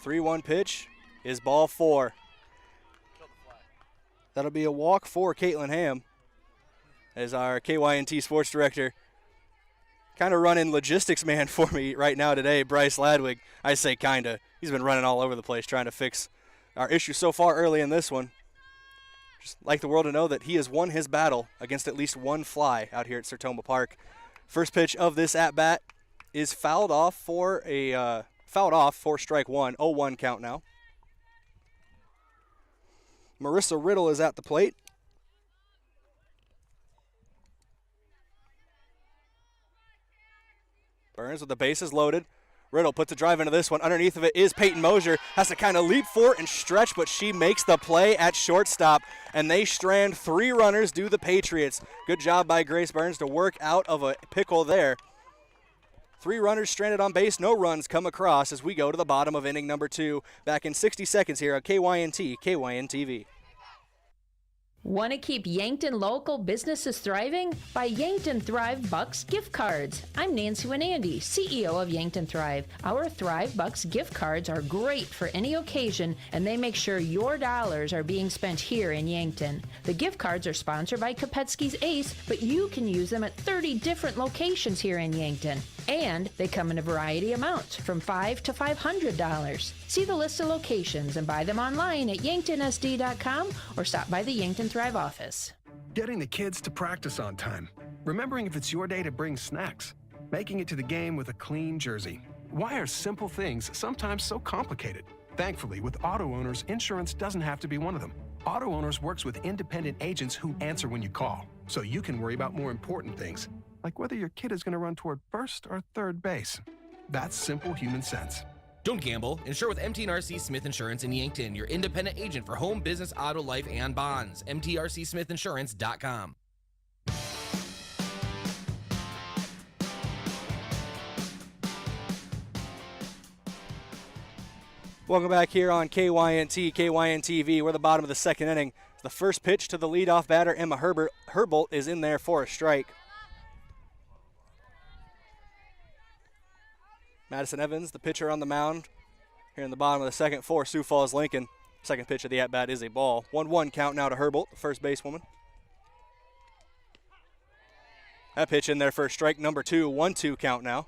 3-1 pitch is ball 4. That'll be a walk for Caitlin Ham as our KYNT sports director kind of running logistics man for me right now today, Bryce Ladwig. I say kind of. He's been running all over the place trying to fix our issue so far early in this one. Just like the world to know that he has won his battle against at least one fly out here at Sertoma Park. First pitch of this at-bat is fouled off for strike one. 0-1 count now. Marissa Riddle is at the plate. Burns with the bases loaded. Riddle puts a drive into this one. Underneath of it is Peyton Mosier. Has to kind of leap for it and stretch, but she makes the play at shortstop, and they strand 3 runners, do the Patriots. Good job by Grace Burns to work out of a pickle there. 3 runners stranded on base, no runs come across as we go to the bottom of inning number 2. Back in 60 seconds here on KYNT, KYNTV. Want to keep Yankton local businesses thriving? Buy Yankton Thrive Bucks gift cards. I'm Nancy Winandy, CEO of Yankton Thrive. Our Thrive Bucks gift cards are great for any occasion, and they make sure your dollars are being spent here in Yankton. The gift cards are sponsored by Kopetsky's Ace, but you can use them at 30 different locations here in Yankton. And they come in a variety of amounts, from $5 to $500. See the list of locations and buy them online at yanktonsd.com or stop by the Yankton Thrive office. Getting the kids to practice on time. Remembering if it's your day to bring snacks. Making it to the game with a clean jersey. Why are simple things sometimes so complicated? Thankfully, with auto owners, insurance doesn't have to be one of them. Auto Owners works with independent agents who answer when you call, so you can worry about more important things, like whether your kid is going to run toward first or third base. That's simple human sense. Don't gamble. Insure with MTRC Smith Insurance in Yankton, your independent agent for home, business, auto, life, and bonds. MTRCSmithInsurance.com. Welcome back here on KYNT, KYNTV. We're at the bottom of the second inning. The first pitch to the leadoff batter, Emma Herbolt, is in there for a strike. Madison Evans, the pitcher on the mound, here in the bottom of the second for Sioux Falls Lincoln. Second pitch of the at-bat is a ball. 1-1 count now to Herbolt, the first basewoman. That pitch in there for strike number 2, 1-2 count now.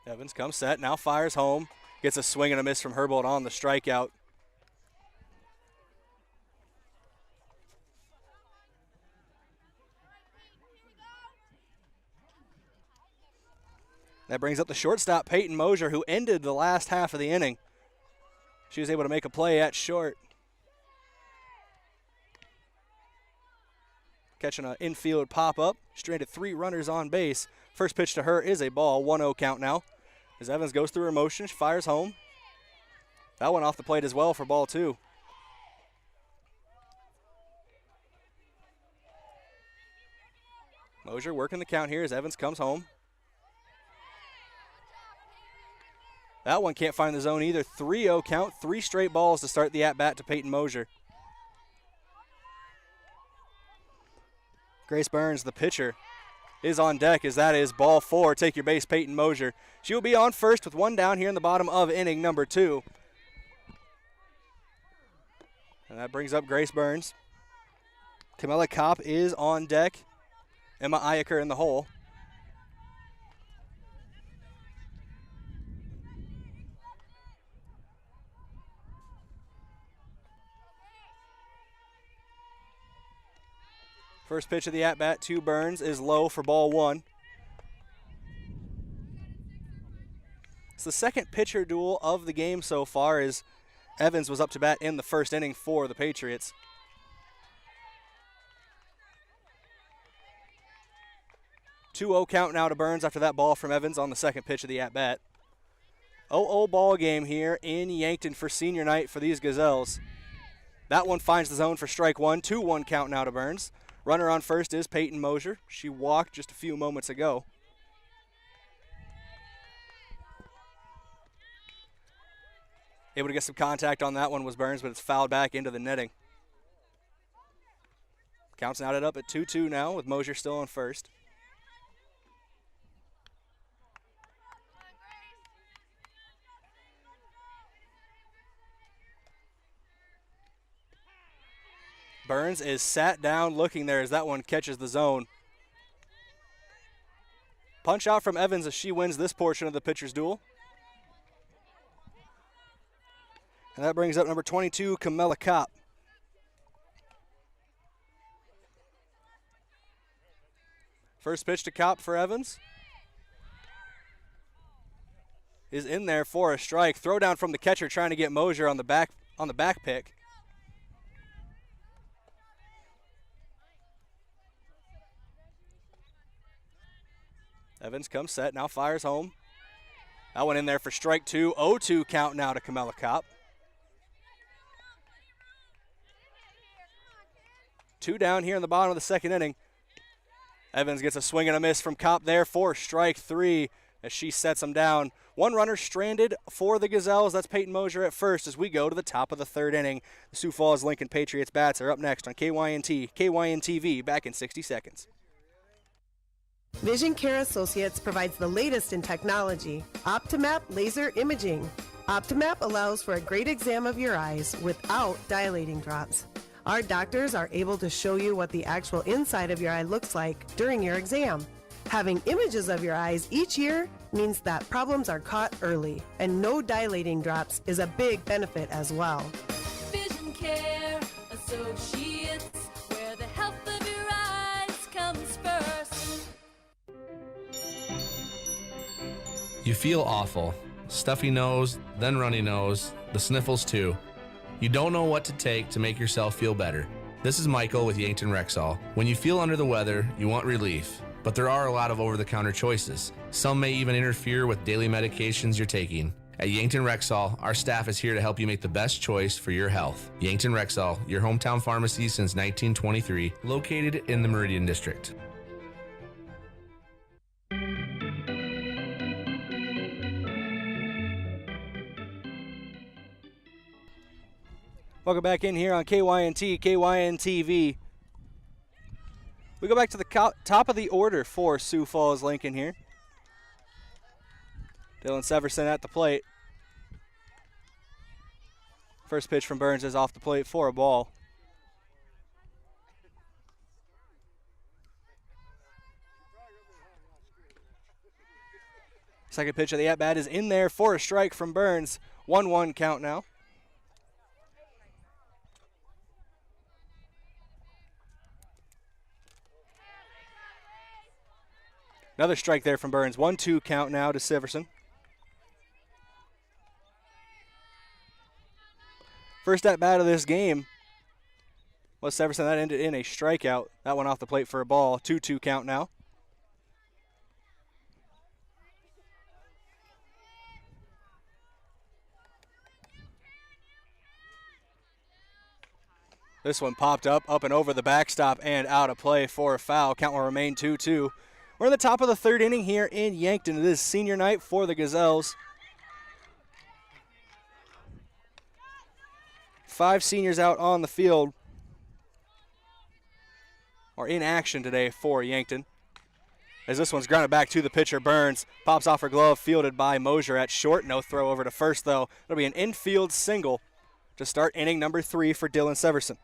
Evans comes set, now fires home. Gets a swing and a miss from Herbolt on the strikeout. That brings up the shortstop, Peyton Mosier, who ended the last half of the inning. She was able to make a play at short. Catching an infield pop-up, stranded 3 runners on base. First pitch to her is a ball, 1-0 count now. As Evans goes through her motion, she fires home. That one off the plate as well for ball 2. Mosier working the count here as Evans comes home. That one can't find the zone either. 3-0 count, 3 straight balls to start the at-bat to Peyton Mosier. Grace Burns, the pitcher, is on deck as that is ball 4. Take your base, Peyton Mosier. She will be on first with 1 down here in the bottom of inning number 2. And that brings up Grace Burns. Camilla Kopp is on deck. Emma Iacre in the hole. First pitch of the at-bat to Burns is low for ball 1. It's the second pitcher duel of the game so far as Evans was up to bat in the first inning for the Patriots. Two-0 count now to Burns after that ball from Evans on the second pitch of the at-bat. 0-0 ball game here in Yankton for senior night for these Gazelles. That one finds the zone for strike 1. 2-1 count now to Burns. Runner on first is Peyton Mosier. She walked just a few moments ago. Able to get some contact on that one was Burns, but it's fouled back into the netting. Count's knotted up at 2-2 now with Mosier still on first. Burns is sat down looking there as that one catches the zone. Punch out from Evans as she wins this portion of the pitcher's duel. And that brings up number 22, Camilla Kopp. First pitch to Kopp for Evans. Is in there for a strike. Throw down from the catcher trying to get Mosier on the back pick. Evans comes set, now fires home. That one in there for strike 2. 0-2 count now to Camilla Kopp. 2 down here in the bottom of the second inning. Evans gets a swing and a miss from Kopp there for strike 3 as she sets him down. One runner stranded for the Gazelles. That's Peyton Mosier at first as we go to the top of the third inning. The Sioux Falls-Lincoln Patriots bats are up next on KYNT, KYNTV, back in 60 seconds. Vision Care Associates provides the latest in technology, Optimap laser imaging. Optimap allows for a great exam of your eyes without dilating drops. Our doctors are able to show you what the actual inside of your eye looks like during your exam. Having images of your eyes each year means that problems are caught early, and no dilating drops is a big benefit as well. Vision Care Associates, where the health of your eyes comes first. You feel awful. Stuffy nose, then runny nose, the sniffles too. You don't know what to take to make yourself feel better. This is Michael with Yankton Rexall. When you feel under the weather, you want relief, but there are a lot of over-the-counter choices. Some may even interfere with daily medications you're taking. At Yankton Rexall, our staff is here to help you make the best choice for your health. Yankton Rexall, your hometown pharmacy since 1923, located in the Meridian District. Welcome back in here on KYNT, KYNTV. We go back to the top of the order for Sioux Falls-Lincoln here. Dylan Severson at the plate. First pitch from Burns is off the plate for a ball. Second pitch of the at-bat is in there for a strike from Burns. 1-1 count now. Another strike there from Burns. 1-2 count now to Severson. First at bat of this game was Severson. That ended in a strikeout. That one off the plate for a ball. 2-2 count now. This one popped up and over the backstop and out of play for a foul. Count will remain 2-2. We're in the top of the third inning here in Yankton. It is senior night for the Gazelles. 5 seniors out on the field, or in action today for Yankton. As this one's grounded back to the pitcher, Burns. Pops off her glove, fielded by Mosier at short. No throw over to first, though. It'll be an infield single to start inning number 3 for Dylan Severson.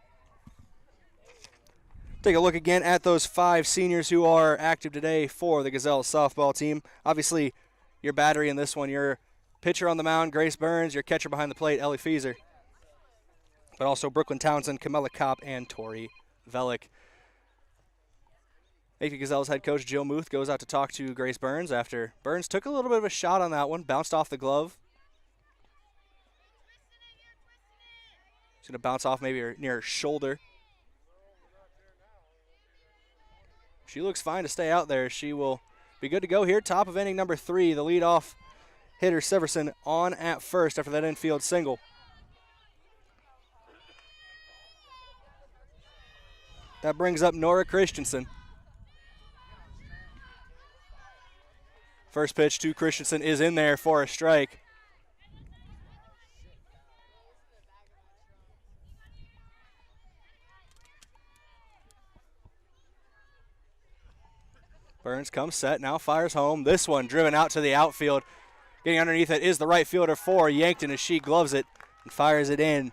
Take a look again at those 5 seniors who are active today for the Gazelles softball team. Obviously, your battery in this one, your pitcher on the mound, Grace Burns, your catcher behind the plate, Ellie Fieser. But also Brooklyn Townsend, Camilla Kopp, and Tori Velick. Yankton Gazelles head coach Jill Muth goes out to talk to Grace Burns after Burns took a little bit of a shot on that one, bounced off the glove. She's going to bounce off maybe near her shoulder. She looks fine to stay out there. She will be good to go here. Top of inning number 3. The leadoff hitter Severson on at first after that infield single. That brings up Nora Christensen. First pitch to Christensen is in there for a strike. Burns comes set, now fires home. This one driven out to the outfield. Getting underneath it is the right fielder for Yankton as she gloves it and fires it in.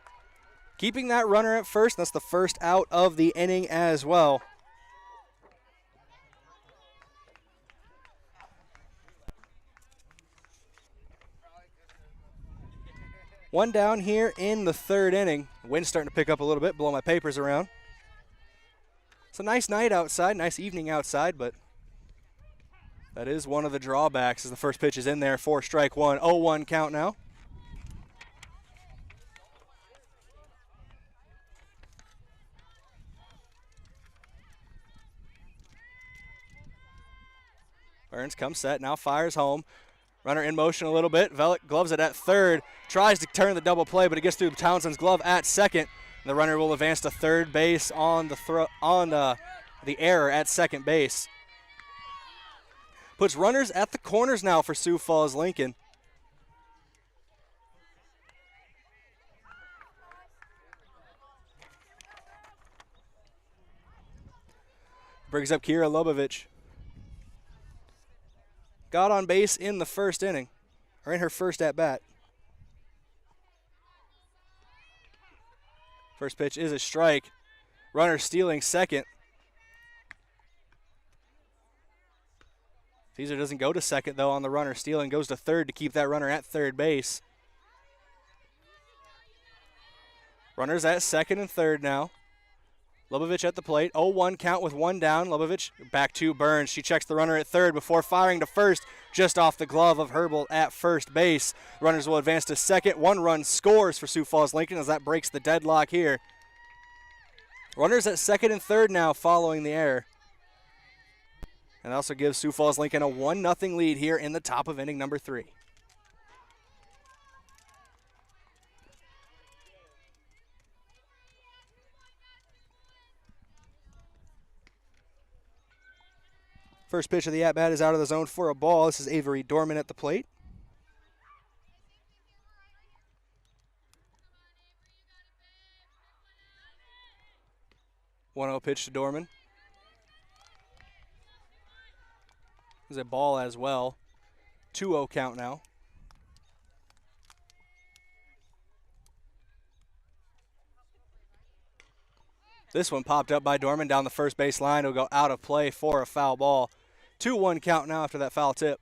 Keeping that runner at first. That's the first out of the inning as well. One down here in the third inning. Wind's starting to pick up a little bit, blow my papers around. It's a nice night outside, nice evening outside, but that is one of the drawbacks as the first pitch is in there for strike one. 0-1 count now. Burns comes set, now fires home. Runner in motion a little bit. Velick gloves it at third. Tries to turn the double play, but it gets through Townsend's glove at second. The runner will advance to third base on the error at second base. Puts runners at the corners now for Sioux Falls-Lincoln. Brings up Kira Lobovich. Got on base in the first inning, or in her first at-bat. First pitch is a strike. Runner stealing second. Caesar doesn't go to second, though, on the runner stealing. Goes to third to keep that runner at third base. Runners at second and third now. Lobovich at the plate. 0-1 count with one down. Lobovich back to Burns. She checks the runner at third before firing to first, just off the glove of Herbal at first base. Runners will advance to second. One run scores for Sioux Falls-Lincoln as that breaks the deadlock here. Runners at second and third now following the error. And also gives Sioux Falls-Lincoln a 1-0 lead here in the top of inning number 3. First pitch of the at-bat is out of the zone for a ball. This is Avery Dorman at the plate. 1-0 pitch to Dorman. There's a ball as well. 2-0 count now. This one popped up by Dorman down the first base line. It'll go out of play for a foul ball. 2-1 count now after that foul tip.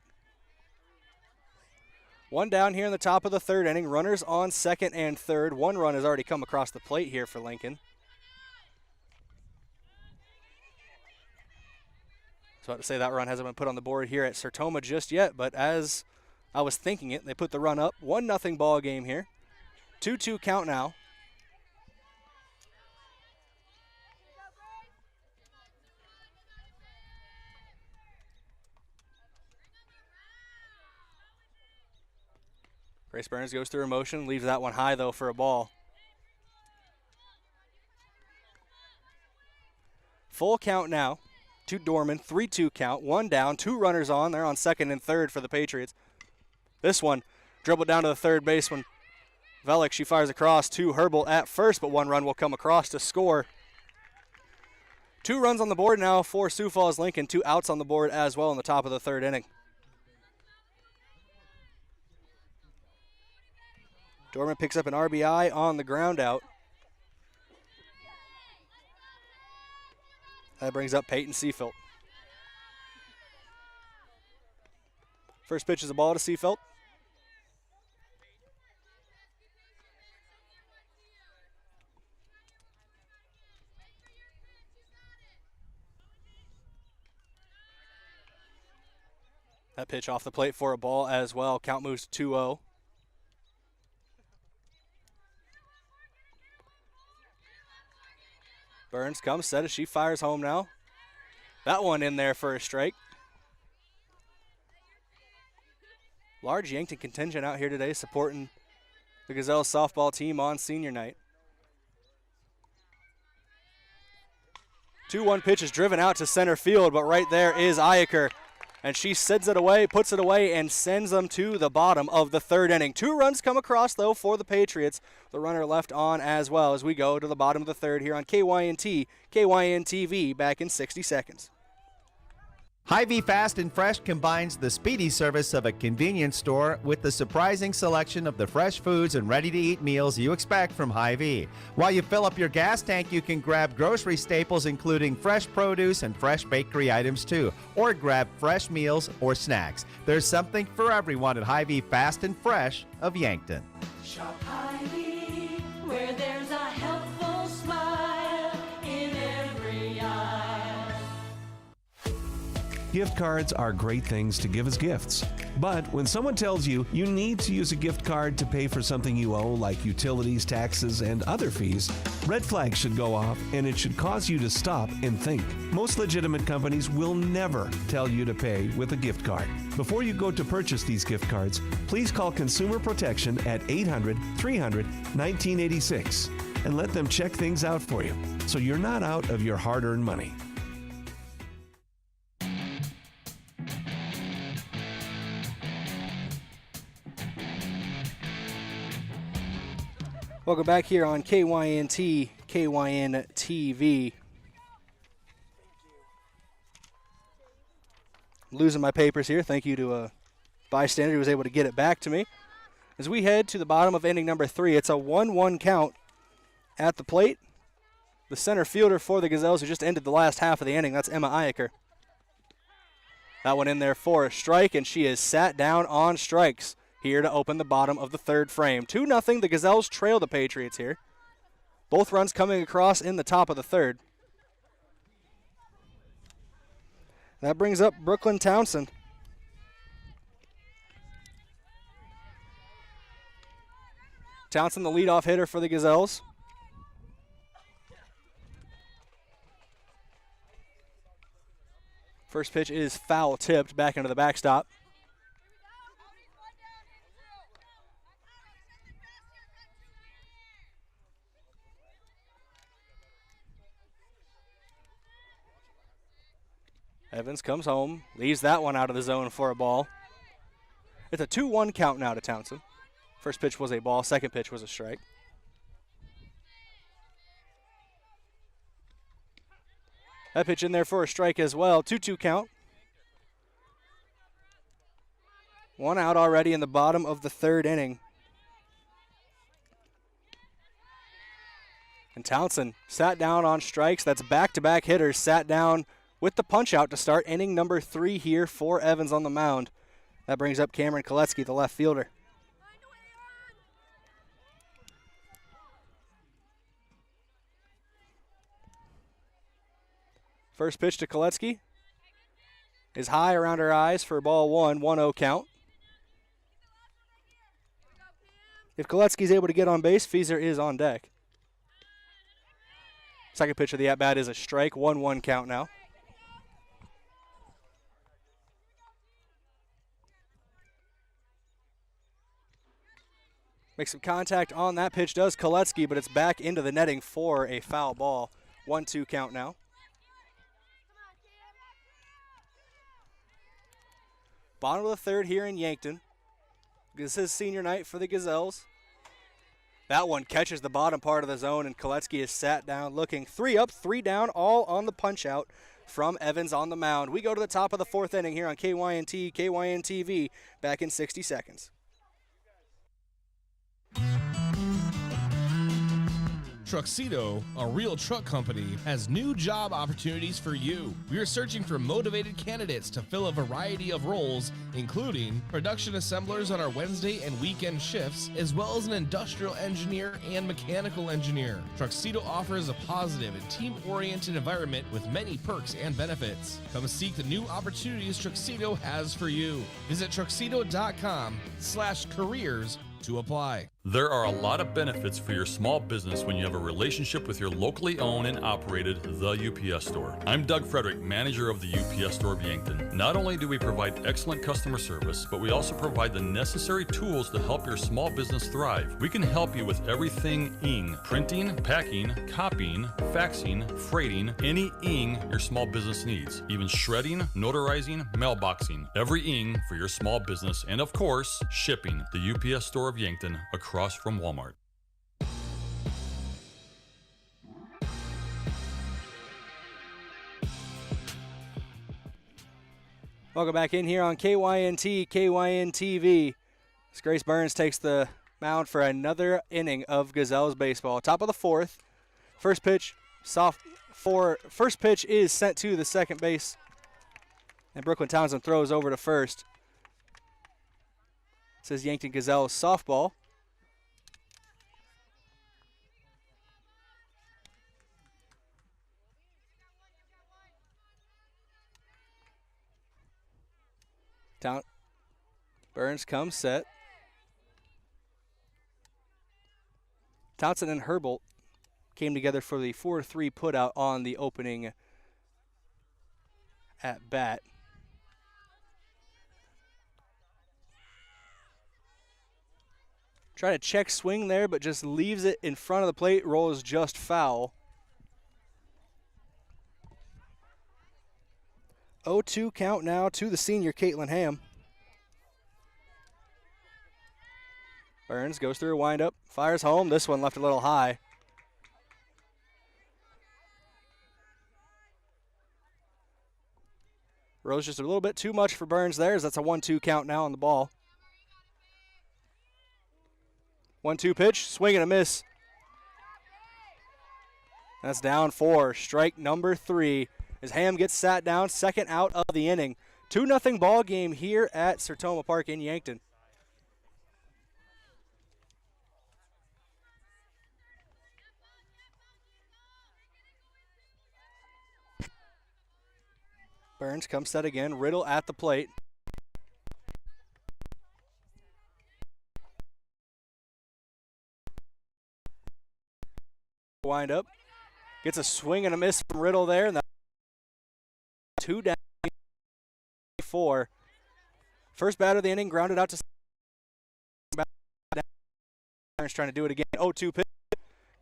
One down here in the top of the third inning. Runners on second and third. One run has already come across the plate here for Lincoln. I was about to say that run hasn't been put on the board here at Sertoma just yet, but as I was thinking it, they put the run up. 1-0 ball game here. 2-2 count now. Grace Burns goes through her motion, leaves that one high, though, for a ball. Full count now to Dorman, 3-2 count, one down, two runners on. They're on second and third for the Patriots. This one dribbled down to the third baseman. Velick, she fires across to Herbal at first, but one run will come across to score. 2 runs on the board now for Sioux Falls-Lincoln, 2 outs on the board as well in the top of the third inning. Dorman picks up an RBI on the ground out. That brings up Peyton Seafelt. First pitch is a ball to Seafelt. That pitch off the plate for a ball as well. Count moves to 2-0. Burns comes set as she fires home now. That one in there for a strike. Large Yankton contingent out here today supporting the Gazelles softball team on senior night. 2-1 pitch is driven out to center field, but right there is Iacre. And she sends it away, puts it away, and sends them to the bottom of the third inning. 2 runs come across, though, for the Patriots. The runner left on as well as we go to the bottom of the third here on KYNT, KYNTV, back in 60 seconds. Hy-Vee Fast and Fresh combines the speedy service of a convenience store with the surprising selection of the fresh foods and ready-to-eat meals you expect from Hy-Vee. While you fill up your gas tank, you can grab grocery staples including fresh produce and fresh bakery items too, or grab fresh meals or snacks. There's something for everyone at Hy-Vee Fast and Fresh of Yankton. Shop Hy-Vee, where there's a helpful smile in every aisle. Gift cards are great things to give as gifts. But when someone tells you you need to use a gift card to pay for something you owe, like utilities, taxes, and other fees, red flags should go off, and it should cause you to stop and think. Most legitimate companies will never tell you to pay with a gift card. Before you go to purchase these gift cards, please call Consumer Protection at 800-300-1986 and let them check things out for you so you're not out of your hard-earned money. Welcome back here on KYNT, KYNTV. Losing my papers here. Thank you to a bystander who was able to get it back to me. As we head to the bottom of inning number 3, it's a 1-1 count at the plate. The center fielder for the Gazelles, who just ended the last half of the inning, that's Emma Iaker. That one in there for a strike, and she is sat down on strikes here to open the bottom of the third frame. 2-0, the Gazelles trail the Patriots here. Both runs coming across in the top of the third. That brings up Brooklyn Townsend. Townsend, the leadoff hitter for the Gazelles. First pitch is foul tipped back into the backstop. Evans comes home, leaves that one out of the zone for a ball. It's a 2-1 count now to Townsend. First pitch was a ball, second pitch was a strike. That pitch in there for a strike as well. 2-2 count. One out already in the bottom of the third inning. And Townsend sat down on strikes. That's back-to-back hitters sat down with the punch out to start inning number 3 here for Evans on the mound. That brings up Cameron Koletsky, the left fielder. First pitch to Koletsky is high around her eyes for ball 1, 1-0 count. If Koletsky's able to get on base, Fieser is on deck. Second pitch of the at-bat is a strike, 1-1 count now. Makes some contact on that pitch, does Koletsky, but it's back into the netting for a foul ball. 1-2 count now. Bottom of the third here in Yankton. This is senior night for the Gazelles. That one catches the bottom part of the zone, and Koletsky is sat down looking 3 up, 3 down, all on the punch out from Evans on the mound. We go to the top of the fourth inning here on KYNT, KYNTV, back in 60 seconds. Truxedo, a real truck company, has new job opportunities for you. We are searching for motivated candidates to fill a variety of roles, including production assemblers on our Wednesday and weekend shifts, as well as an industrial engineer and mechanical engineer. Truxedo offers a positive and team-oriented environment with many perks and benefits. Come seek the new opportunities Truxedo has for you. Visit truxedo.com/careers to apply. There are a lot of benefits for your small business when you have a relationship with your locally owned and operated The UPS Store. I'm Doug Frederick, manager of the UPS Store of Yankton. Not only do we provide excellent customer service, but we also provide the necessary tools to help your small business thrive. We can help you with everything ing, printing, packing, copying, faxing, freighting, any ing your small business needs, even shredding, notarizing, mailboxing, every ing for your small business, and of course, shipping. The UPS Store of Yankton, across from Walmart. Welcome back in here on KYNT, KYNTV. As Grace Burns takes the mound for another inning of Gazelles baseball. Top of the fourth. First pitch is sent to the second base. And Brooklyn Townsend throws over to first. It says Yankton Gazelles softball. Burns comes set. Townsend and Herbold came together for the 4-3 putout on the opening at bat. Try to check swing there, but just leaves it in front of the plate, rolls just foul. 0-2 count now to the senior, Caitlin Ham. Burns goes through a windup, fires home. This one left a little high. Rose just a little bit too much for Burns there, as that's a 1-2 count now on the ball. 1-2 pitch, swing and a miss. That's down 4, strike number 3. As Ham gets sat down, second out of the inning. 2-0 ball game here at Sertoma Park in Yankton. Burns comes set again, Riddle at the plate. Wind up, gets a swing and a miss from Riddle there, and 2 down, 4. First batter of the inning, grounded out to Burns trying to do it again. 0-2 pitch,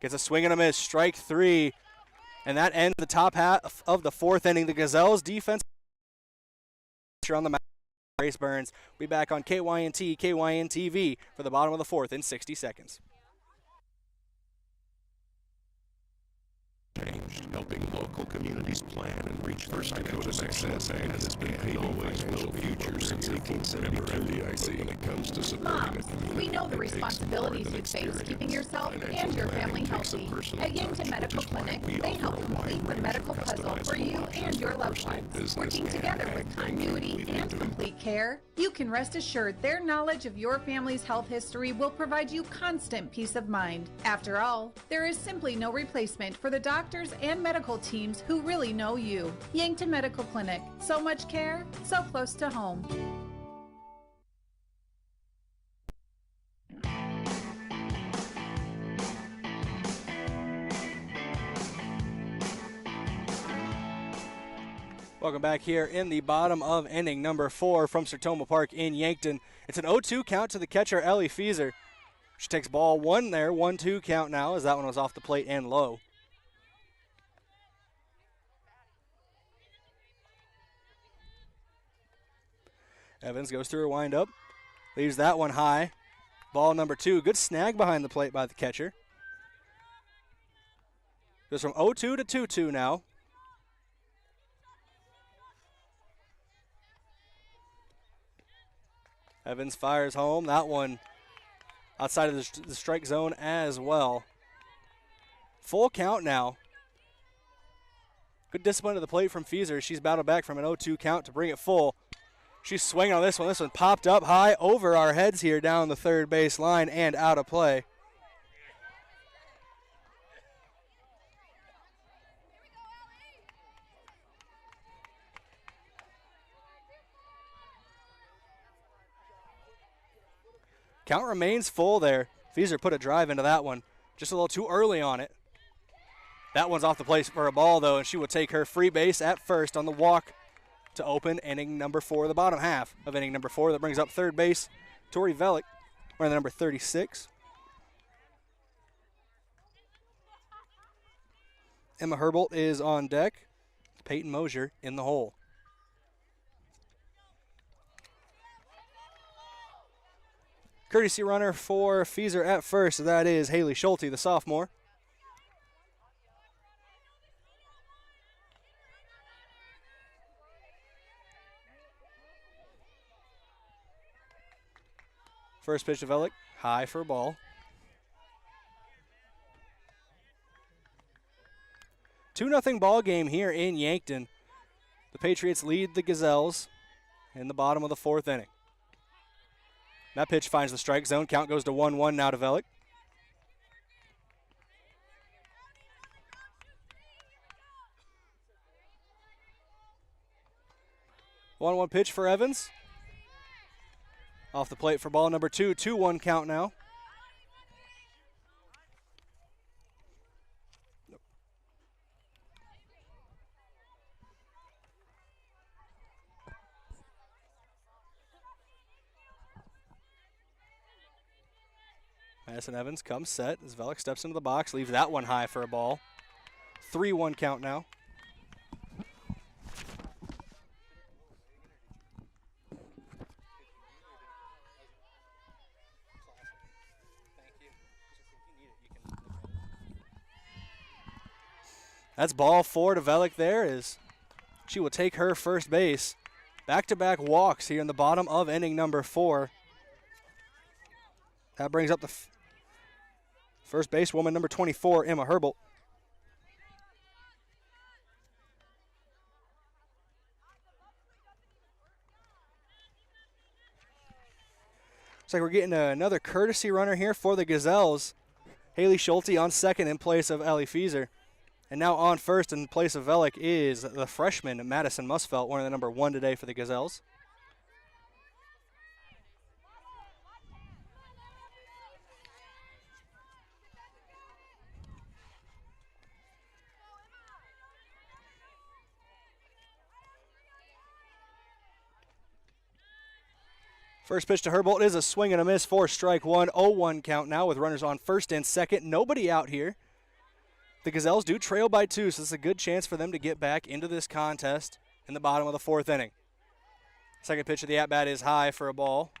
gets a swing and a miss, strike 3, and that ends the top half of the 4th inning. The Gazelles defense on the mound. Grace Burns. We'll be back on KYNT, KYNTV for the bottom of the 4th in 60 seconds. Helping local communities plan and reach their financial success has been paving financial future since 1872. When it comes to supporting a community, we know the responsibilities you face keeping yourself and your family healthy. At Yankton Medical Clinic, they help complete the medical puzzle for you and your loved ones. Working together with continuity and complete care, you can rest assured their knowledge of your family's health history will provide you constant peace of mind. After all, there is simply no replacement for the doctors and medical teams who really know you. Yankton Medical Clinic. So much care, so close to home. Welcome back here in the bottom of inning number 4 from Sertoma Park in Yankton. It's an 0-2 count to the catcher, Ellie Fieser. She takes ball 1 there, 1-2 count now, as that one was off the plate and low. Evans goes through a windup, leaves that one high. Ball number 2, good snag behind the plate by the catcher. Goes from 0-2 to 2-2 now. Evans fires home. That one outside of the strike zone as well. Full count now. Good discipline to the plate from Fieser. She's battled back from an 0-2 count to bring it full. She's swinging on this one. This one popped up high over our heads here down the third base line and out of play. Count remains full there. Fieser put a drive into that one. Just a little too early on it. That one's off the place for a ball, though, and she will take her free base at first on the walk to open inning number 4, the bottom half of inning number 4. That brings up third base, Tori Velick, wearing the number 36. Emma Herbold is on deck. Peyton Mosier in the hole. Courtesy runner for Fieser at first. That is Haley Schulte, the sophomore. First pitch to Velick, high for a ball. 2-0 ball game here in Yankton. The Patriots lead the Gazelles in the bottom of the 4th inning. That pitch finds the strike zone. Count goes to 1-1 now to Velick. One pitch for Evans. Off the plate for ball number 2. 2-1 count now. Madison Evans comes set as Velick steps into the box, leaves that one high for a ball. 3-1 count now. That's ball 4 to Velick there as she will take her first base. Back-to-back walks here in the bottom of inning number 4. That brings up the first basewoman, number 24, Emma Herbold. Looks like we're getting another courtesy runner here for the Gazelles. Haley Schulte on second in place of Ellie Fieser. And now on first in place of Velick is the freshman, Madison Musfelt, one of the number 1 today for the Gazelles. First pitch to Herbold is a swing and a miss for strike one. 0-1 count now with runners on first and second. Nobody out here. The Gazelles do trail by 2, so this is a good chance for them to get back into this contest in the bottom of the 4th inning. Second pitch of the at-bat is high for a ball.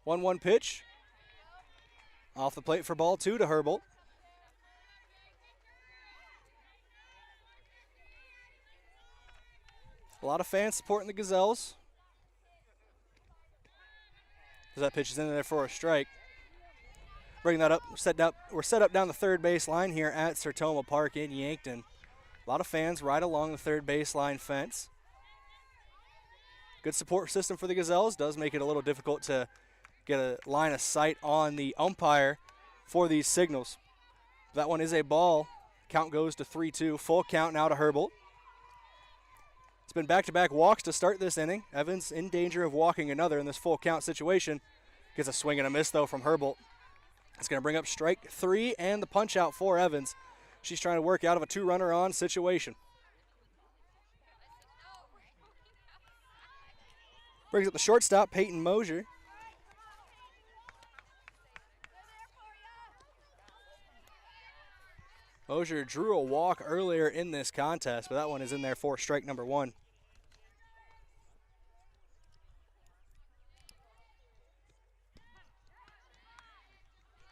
One pitch. Off the plate for ball 2 to Herbold. A lot of fans supporting the Gazelles. As that pitch is in there for a strike. Bring that up. We're set up down the third base line here at Sertoma Park in Yankton. A lot of fans right along the third baseline fence. Good support system for the Gazelles. Does make it a little difficult to get a line of sight on the umpire for these signals. That one is a ball. Count goes to 3-2. Full count now to Herbold. It's been back-to-back walks to start this inning. Evans in danger of walking another in this full count situation. Gets a swing and a miss, though, from Herbold. It's going to bring up strike 3 and the punch-out for Evans. She's trying to work out of a 2-runner-on situation. Brings up the shortstop, Peyton Mosier. Mosier drew a walk earlier in this contest, but that one is in there for strike number 1.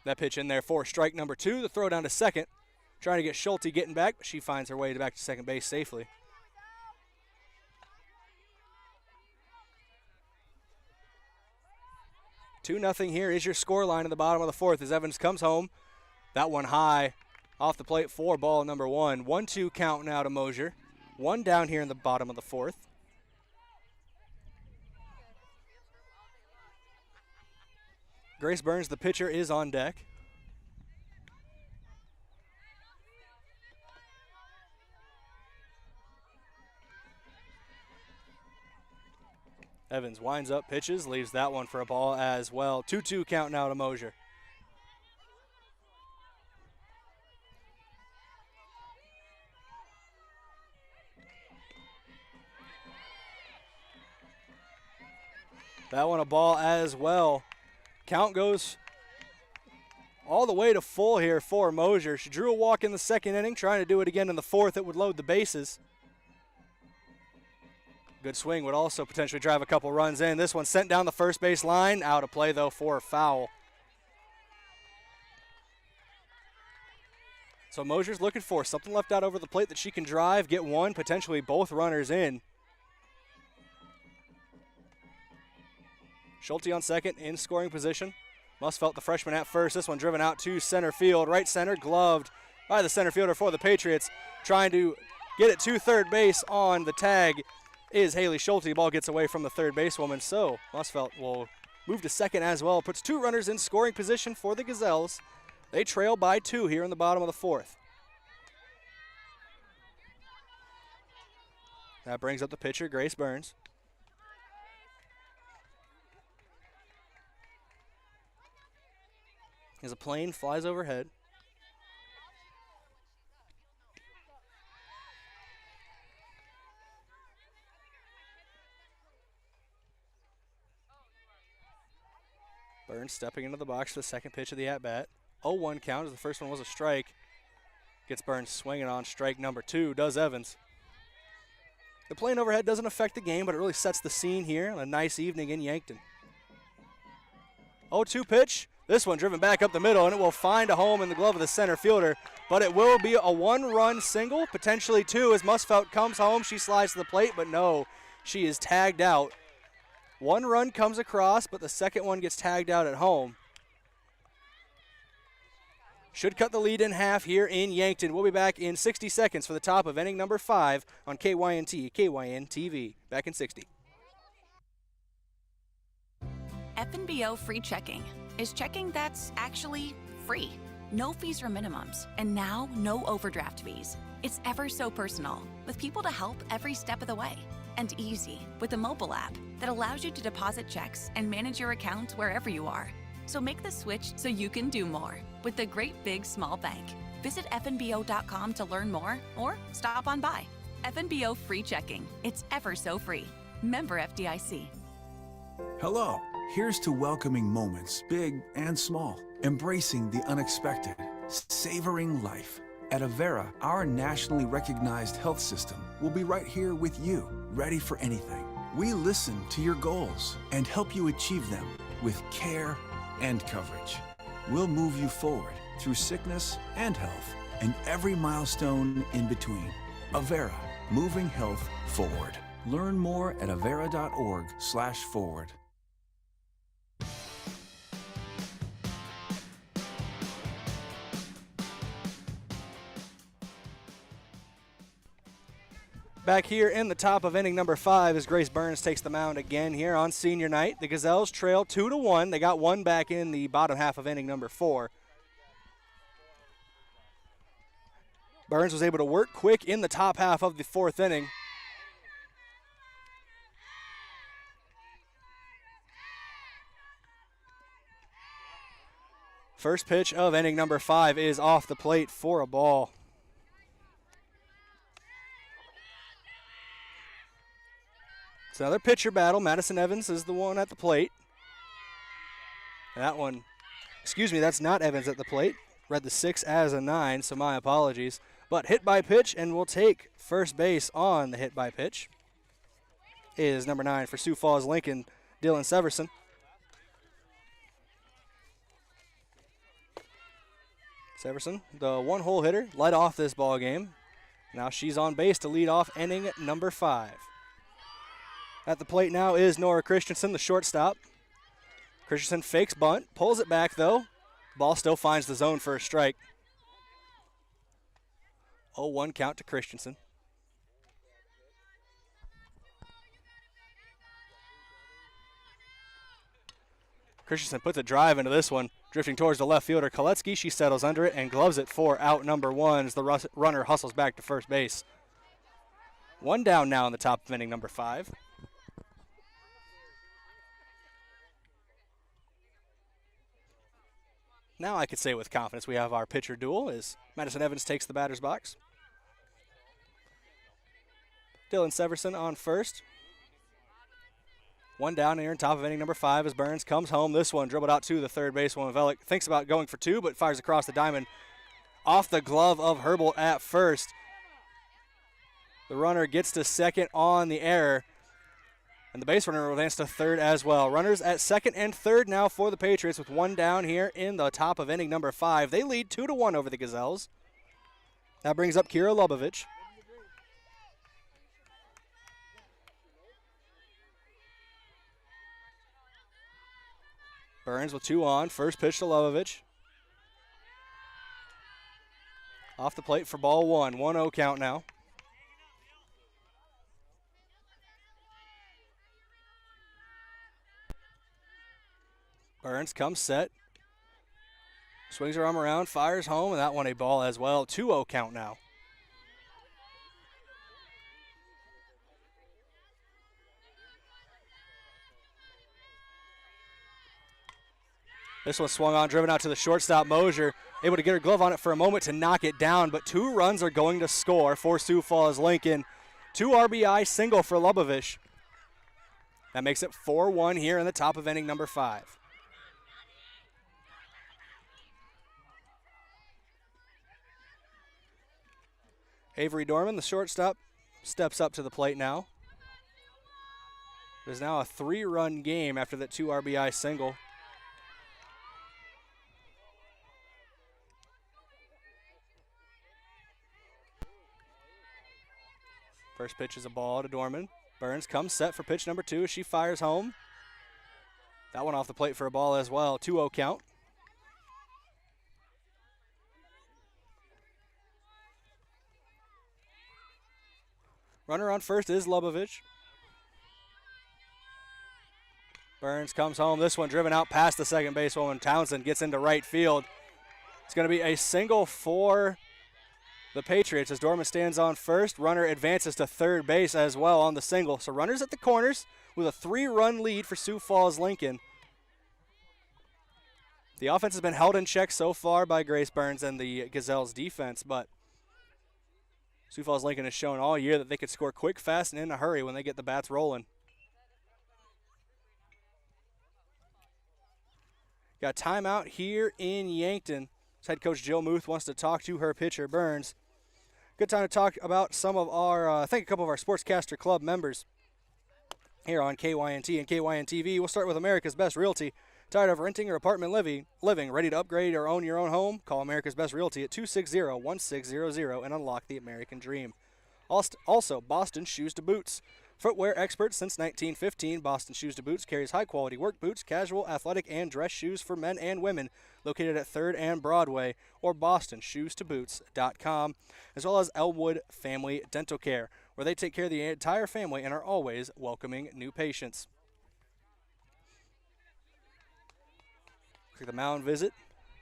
That pitch in there for strike number 2. The throw down to second. Trying to get Schulte getting back, but she finds her way back to second base safely. Two nothing here is your score line in the bottom of the 4th as Evans comes home. That one high. Off the plate for ball number 1. 1-2 count now to Mosier. One down here in the bottom of the 4th. Grace Burns, the pitcher, is on deck. Evans winds up, pitches, leaves that one for a ball as well. 2-2 count now to Mosier. That one a ball as well. Count goes all the way to full here for Mosier. She drew a walk in the second inning, trying to do it again in the 4th. It would load the bases. Good swing would also potentially drive a couple runs in. This one sent down the first base line. Out of play, though, for a foul. So Mosier's looking for something left out over the plate that she can drive, get one, potentially both runners in. Schulte on second in scoring position. Musfeldt, the freshman, at first. This one driven out to center field. Right center, gloved by the center fielder for the Patriots. Trying to get it to third base on the tag is Haley Schulte. Ball gets away from the third basewoman, so Musfeldt will move to second as well. Puts two runners in scoring position for the Gazelles. They trail by 2 here in the bottom of the fourth. That brings up the pitcher, Grace Burns. As a plane flies overhead. Burns stepping into the box for the second pitch of the at-bat. 0-1 count as the first one was a strike. Gets Burns swinging on strike number 2, does Evans. The plane overhead doesn't affect the game, but it really sets the scene here on a nice evening in Yankton. 0-2 pitch. This one driven back up the middle, and it will find a home in the glove of the center fielder, but it will be a one-run single, potentially 2, as Musfeldt comes home. She slides to the plate, but no, she is tagged out. One run comes across, but the second one gets tagged out at home. Should cut the lead in half here in Yankton. We'll be back in 60 seconds for the top of inning number 5 on KYNT, KYNTV. Back in 60. FNBO free checking is checking that's actually free. No fees or minimums, and now no overdraft fees. It's ever so personal, with people to help every step of the way. And easy, with a mobile app that allows you to deposit checks and manage your account wherever you are. So make the switch so you can do more with the Great Big Small Bank. Visit fnbo.com to learn more or stop on by. FNBO free checking. It's ever so free. Member FDIC. Hello. Here's to welcoming moments, big and small, embracing the unexpected, savoring life. At Avera, our nationally recognized health system will be right here with you, ready for anything. We listen to your goals and help you achieve them with care and coverage. We'll move you forward through sickness and health and every milestone in between. Avera, moving health forward. Learn more at avera.org/forward. Back here in the top of inning number 5 as Grace Burns takes the mound again here on senior night. The Gazelles trail 2-1. They got one back in the bottom half of inning number 4. Burns was able to work quick in the top half of the 4th inning. First pitch of inning number 5 is off the plate for a ball. It's another pitcher battle. Madison Evans is the one at the plate. That one, that's not Evans at the plate. Read the 6 as a 9, so my apologies. But hit by pitch, and we'll take first base on the hit by pitch is number 9 for Sioux Falls Lincoln, Dylan Severson. Severson, the one-hole hitter, led off this ball game. Now she's on base to lead off inning number 5. At the plate now is Nora Christensen, the shortstop. Christensen fakes bunt, pulls it back though. Ball still finds the zone for a strike. 0-1 count to Christensen. Christensen puts a drive into this one, drifting towards the left fielder Koletsky. She settles under it and gloves it for out number 1 as the runner hustles back to first base. One down now in the top of inning number 5. Now I could say with confidence we have our pitcher duel as Madison Evans takes the batter's box. Dylan Severson on first. One down here in top of inning number 5 as Burns comes home. This one dribbled out to the third baseman. Velick thinks about going for 2, but fires across the diamond off the glove of Herbold at first. The runner gets to second on the error. And the base runner will advance to third as well. Runners at second and third now for the Patriots with one down here in the top of inning number 5. They lead 2-1 over the Gazelles. That brings up Kira Lubovich. Burns with 2 on. First pitch to Lubovich. Off the plate for ball 1. 1-0 count now. Burns comes set. Swings her arm around, fires home, and that one a ball as well. 2-0 count now. This one swung on, driven out to the shortstop, Mosier. Able to get her glove on it for a moment to knock it down, but 2 runs are going to score for Sioux Falls-Lincoln. 2 RBI single for Lubovich. That makes it 4-1 here in the top of inning number 5. Avery Dorman, the shortstop, steps up to the plate now. There's now a 3-run game after that 2 RBI single. First pitch is a ball to Dorman. Burns comes set for pitch number 2 as she fires home. That one off the plate for a ball as well. 2-0 count. Runner on first is Lubovich. Burns comes home. This one driven out past the second basewoman. Townsend gets into right field. It's going to be a single for the Patriots as Dorman stands on first. Runner advances to third base as well on the single. So runners at the corners with a 3-run lead for Sioux Falls-Lincoln. The offense has been held in check so far by Grace Burns and the Gazelles defense, but Sioux Falls-Lincoln has shown all year that they could score quick, fast, and in a hurry when they get the bats rolling. Got a timeout here in Yankton. Head coach Jill Muth wants to talk to her pitcher, Burns. Good time to talk about some of our, thank a couple of our Sportscaster Club members here on KYNT and KYNTV. We'll start with America's Best Realty. Tired of renting or apartment living, ready to upgrade or own your own home? Call America's Best Realty at 260-1600 and unlock the American dream. Also, Boston Shoes to Boots. Footwear experts since 1915, Boston Shoes to Boots carries high-quality work boots, casual, athletic, and dress shoes for men and women, located at 3rd and Broadway, or bostonshoestoboots.com, as well as Elwood Family Dental Care, where they take care of the entire family and are always welcoming new patients. Looks like the mound visit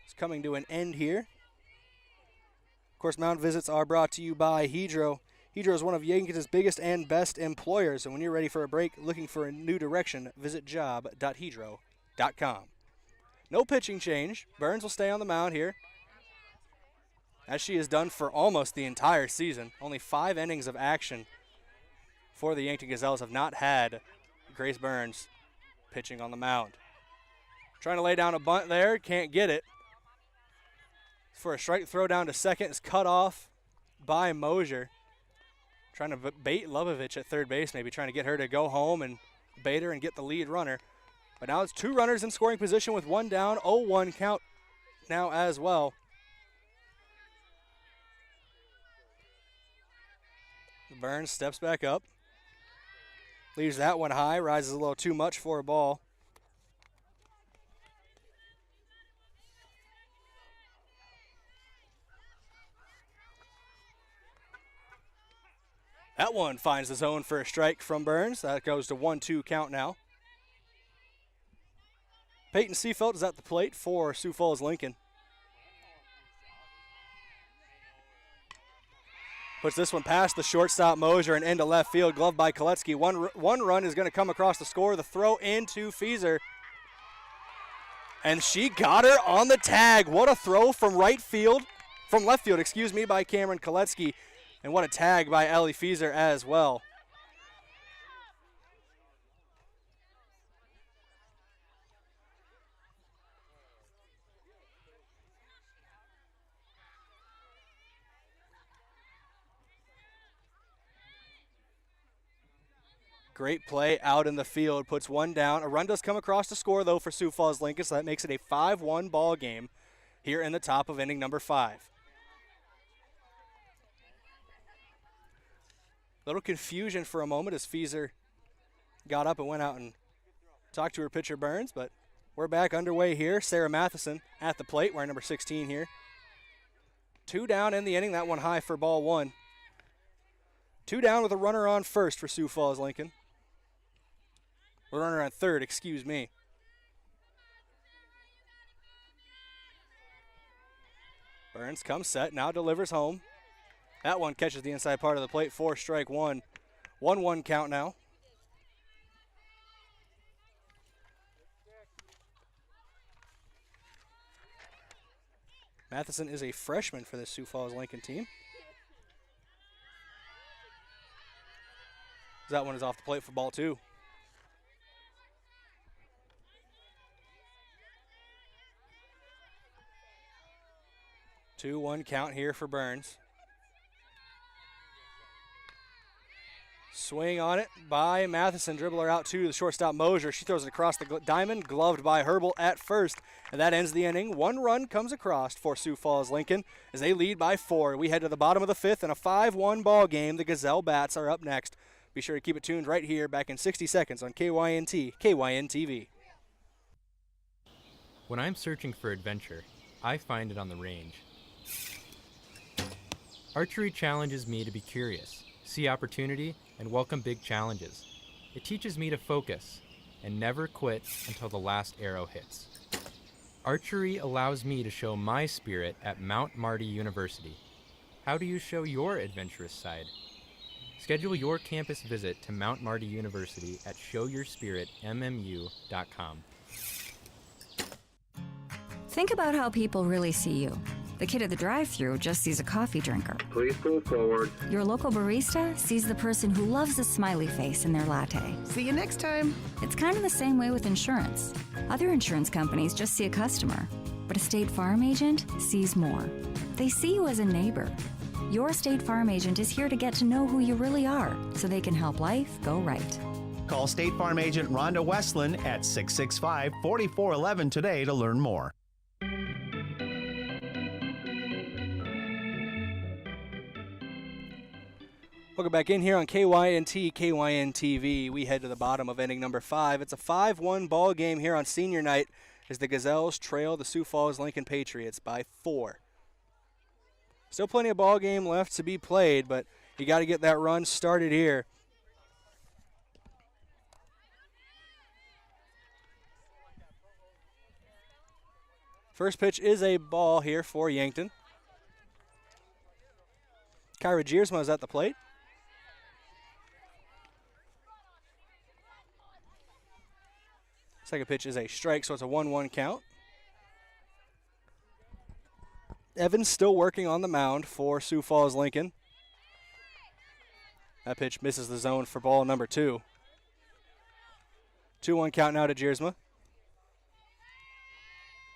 is coming to an end here. Of course, mound visits are brought to you by Hedro. Hedro is one of Yankton's biggest and best employers, and when you're ready for a break, looking for a new direction, visit job.hedro.com. No pitching change. Burns will stay on the mound here, as she has done for almost the entire season. Only 5 innings of action for the Yankton Gazelles have not had Grace Burns pitching on the mound. Trying to lay down a bunt there, can't get it. For a strike throw down to second, is cut off by Mosier. Trying to bait Lubovich at third base, maybe trying to get her to go home and bait her and get the lead runner. But now it's 2 runners in scoring position with 1 down, 0-1 count now as well. Burns steps back up. Leaves that one high, rises a little too much for a ball. That one finds the zone for a strike from Burns. That goes to 1-2 count now. Peyton Seafelt is at the plate for Sioux Falls-Lincoln. Puts this one past the shortstop Mosier and into left field. Glove by Koletsky. One run is going to come across the score. The throw into Fieser. And she got her on the tag. What a throw from left field, by Cameron Koletsky. And what a tag by Ellie Fieser as well. Great play out in the field, puts one down. A run does come across to score, though, for Sioux Falls-Lincoln, so that makes it a 5-1 ball game here in the top of inning number 5. Little confusion for a moment as Feeser got up and went out and talked to her pitcher Burns, but we're back underway here. Sarah Matheson at the plate, wearing number 16 here. 2 down in the inning. That one high for ball 1. 2 down with a runner on first for Sioux Falls Lincoln. A runner on third, excuse me. Burns comes set, now delivers home. That one catches the inside part of the plate for strike 1. 1-1 count now. Matheson is a freshman for the Sioux Falls Lincoln team. That one is off the plate for ball 2. Two, 1 count here for Burns. Swing on it by Matheson. Dribbler out to the shortstop Mosier. She throws it across the diamond, gloved by Herbal at first. And that ends the inning. 1 run comes across for Sioux Falls Lincoln as they lead by 4. We head to the bottom of the 5th in a 5-1 ball game. The Gazelle Bats are up next. Be sure to keep it tuned right here, back in 60 seconds on KYNT, KYNTV. When I'm searching for adventure, I find it on the range. Archery challenges me to be curious, see opportunity, and welcome big challenges. It teaches me to focus and never quit until the last arrow hits. Archery allows me to show my spirit at Mount Marty University. How do you show your adventurous side? Schedule your campus visit to Mount Marty University at showyourspiritmmu.com. Think about how people really see you. The kid at the drive-thru just sees a coffee drinker. Please pull forward. Your local barista sees the person who loves a smiley face in their latte. See you next time. It's kind of the same way with insurance. Other insurance companies just see a customer, but a State Farm agent sees more. They see you as a neighbor. Your State Farm agent is here to get to know who you really are so they can help life go right. Call State Farm agent Rhonda Westland at 665-4411 today to learn more. Welcome back in here on KYNT, KYNTV. We head to the bottom of inning number 5. It's a 5-1 ball game here on senior night as the Gazelles trail the Sioux Falls Lincoln Patriots by 4. Still plenty of ball game left to be played, but you got to get that run started here. First pitch is a ball here for Yankton. Kyra Giersma is at the plate. Second pitch is a strike, so it's a 1-1 count. Evans still working on the mound for Sioux Falls Lincoln. That pitch misses the zone for ball number 2. 2-1 count now to Giersma.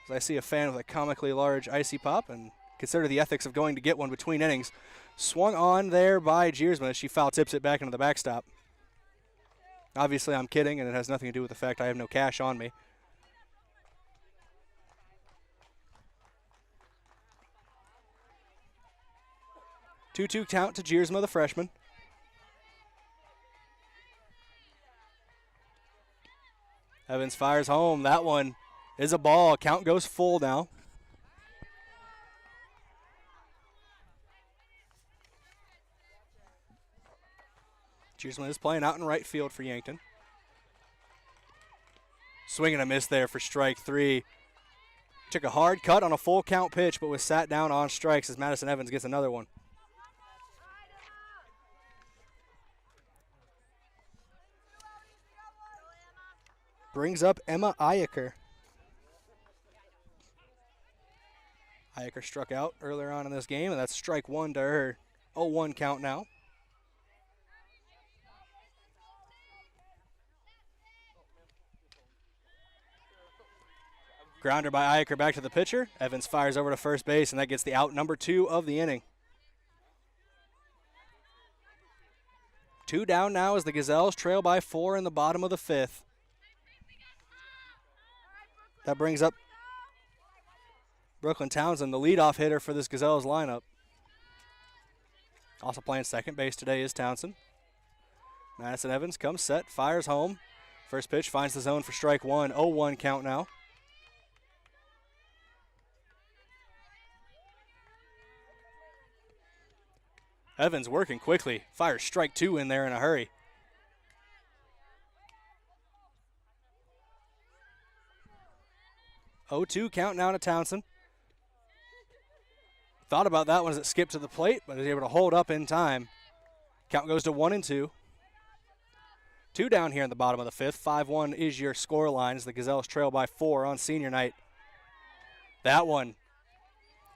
As I see a fan with a comically large icy pop, and consider the ethics of going to get one between innings. Swung on there by Giersma. She foul tips it back into the backstop. Obviously, I'm kidding, and it has nothing to do with the fact I have no cash on me. Two-two count to Giersma, the freshman. Evans fires home. That one is a ball. Count goes full now. Giersma is playing out in right field for Yankton. Swing and a miss there for strike 3. Took a hard cut on a full count pitch, but was sat down on strikes as Madison Evans gets another one. Brings up Emma Iacre. Iacre struck out earlier on in this game, and that's strike 1 to her. 0-1 count now. Grounder by Iacre back to the pitcher. Evans fires over to first base, and that gets the out number 2 of the inning. 2 down now as the Gazelles trail by 4 in the bottom of the 5th. That brings up Brooklyn Townsend, the leadoff hitter for this Gazelles lineup. Also playing second base today is Townsend. Madison Evans comes set, fires home. First pitch finds the zone for strike one. 0-1 count now. Evans working quickly. Fires strike two in there in a hurry. Oh-2 count now to Townsend. Thought about that one as it skipped to the plate, but is able to hold up in time. Count goes to 1-2. 2 down here in the bottom of the fifth. 5-1 is your score line as the Gazelles trail by 4 on senior night. That one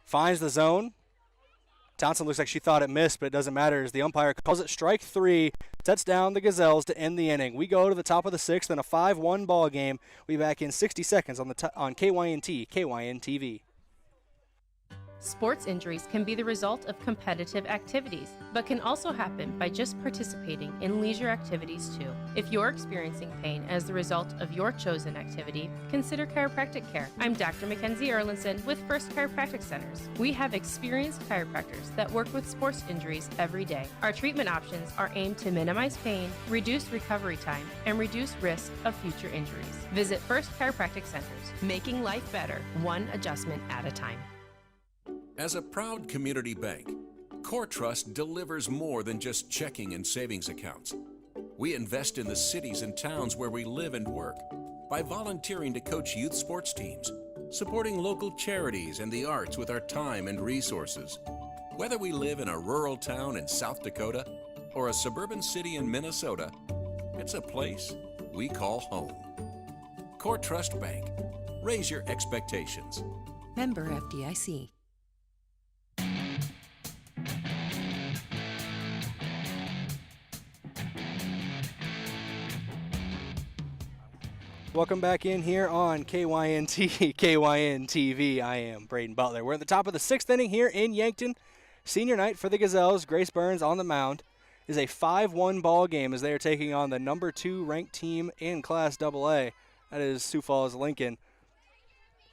finds the zone. Townsend looks like she thought it missed, but it doesn't matter as the umpire calls it strike 3, sets down the Gazelles to end the inning. We go to the top of the 6th in a 5-1 ball game. We'll be back in 60 seconds on KYNT, KYNTV. Sports injuries can be the result of competitive activities, but can also happen by just participating in leisure activities too. If you're experiencing pain as the result of your chosen activity, consider chiropractic care. I'm Dr. Mackenzie Erlinson with First Chiropractic Centers. We have experienced chiropractors that work with sports injuries every day. Our treatment options are aimed to minimize pain, reduce recovery time, and reduce risk of future injuries. Visit First Chiropractic Centers, making life better, one adjustment at a time. As a proud community bank, Core Trust delivers more than just checking and savings accounts. We invest in the cities and towns where we live and work by volunteering to coach youth sports teams, supporting local charities and the arts with our time and resources. Whether we live in a rural town in South Dakota or a suburban city in Minnesota, it's a place we call home. Core Trust Bank. Raise your expectations. Member FDIC. Welcome back in here on KYNT, KYNTV. I am Braden Butler. We're at the top of the 6th inning here in Yankton. Senior night for the Gazelles. Grace Burns on the mound. Is a 5-1 ball game as they are taking on the number 2 ranked team in Class AA. That is Sioux Falls-Lincoln.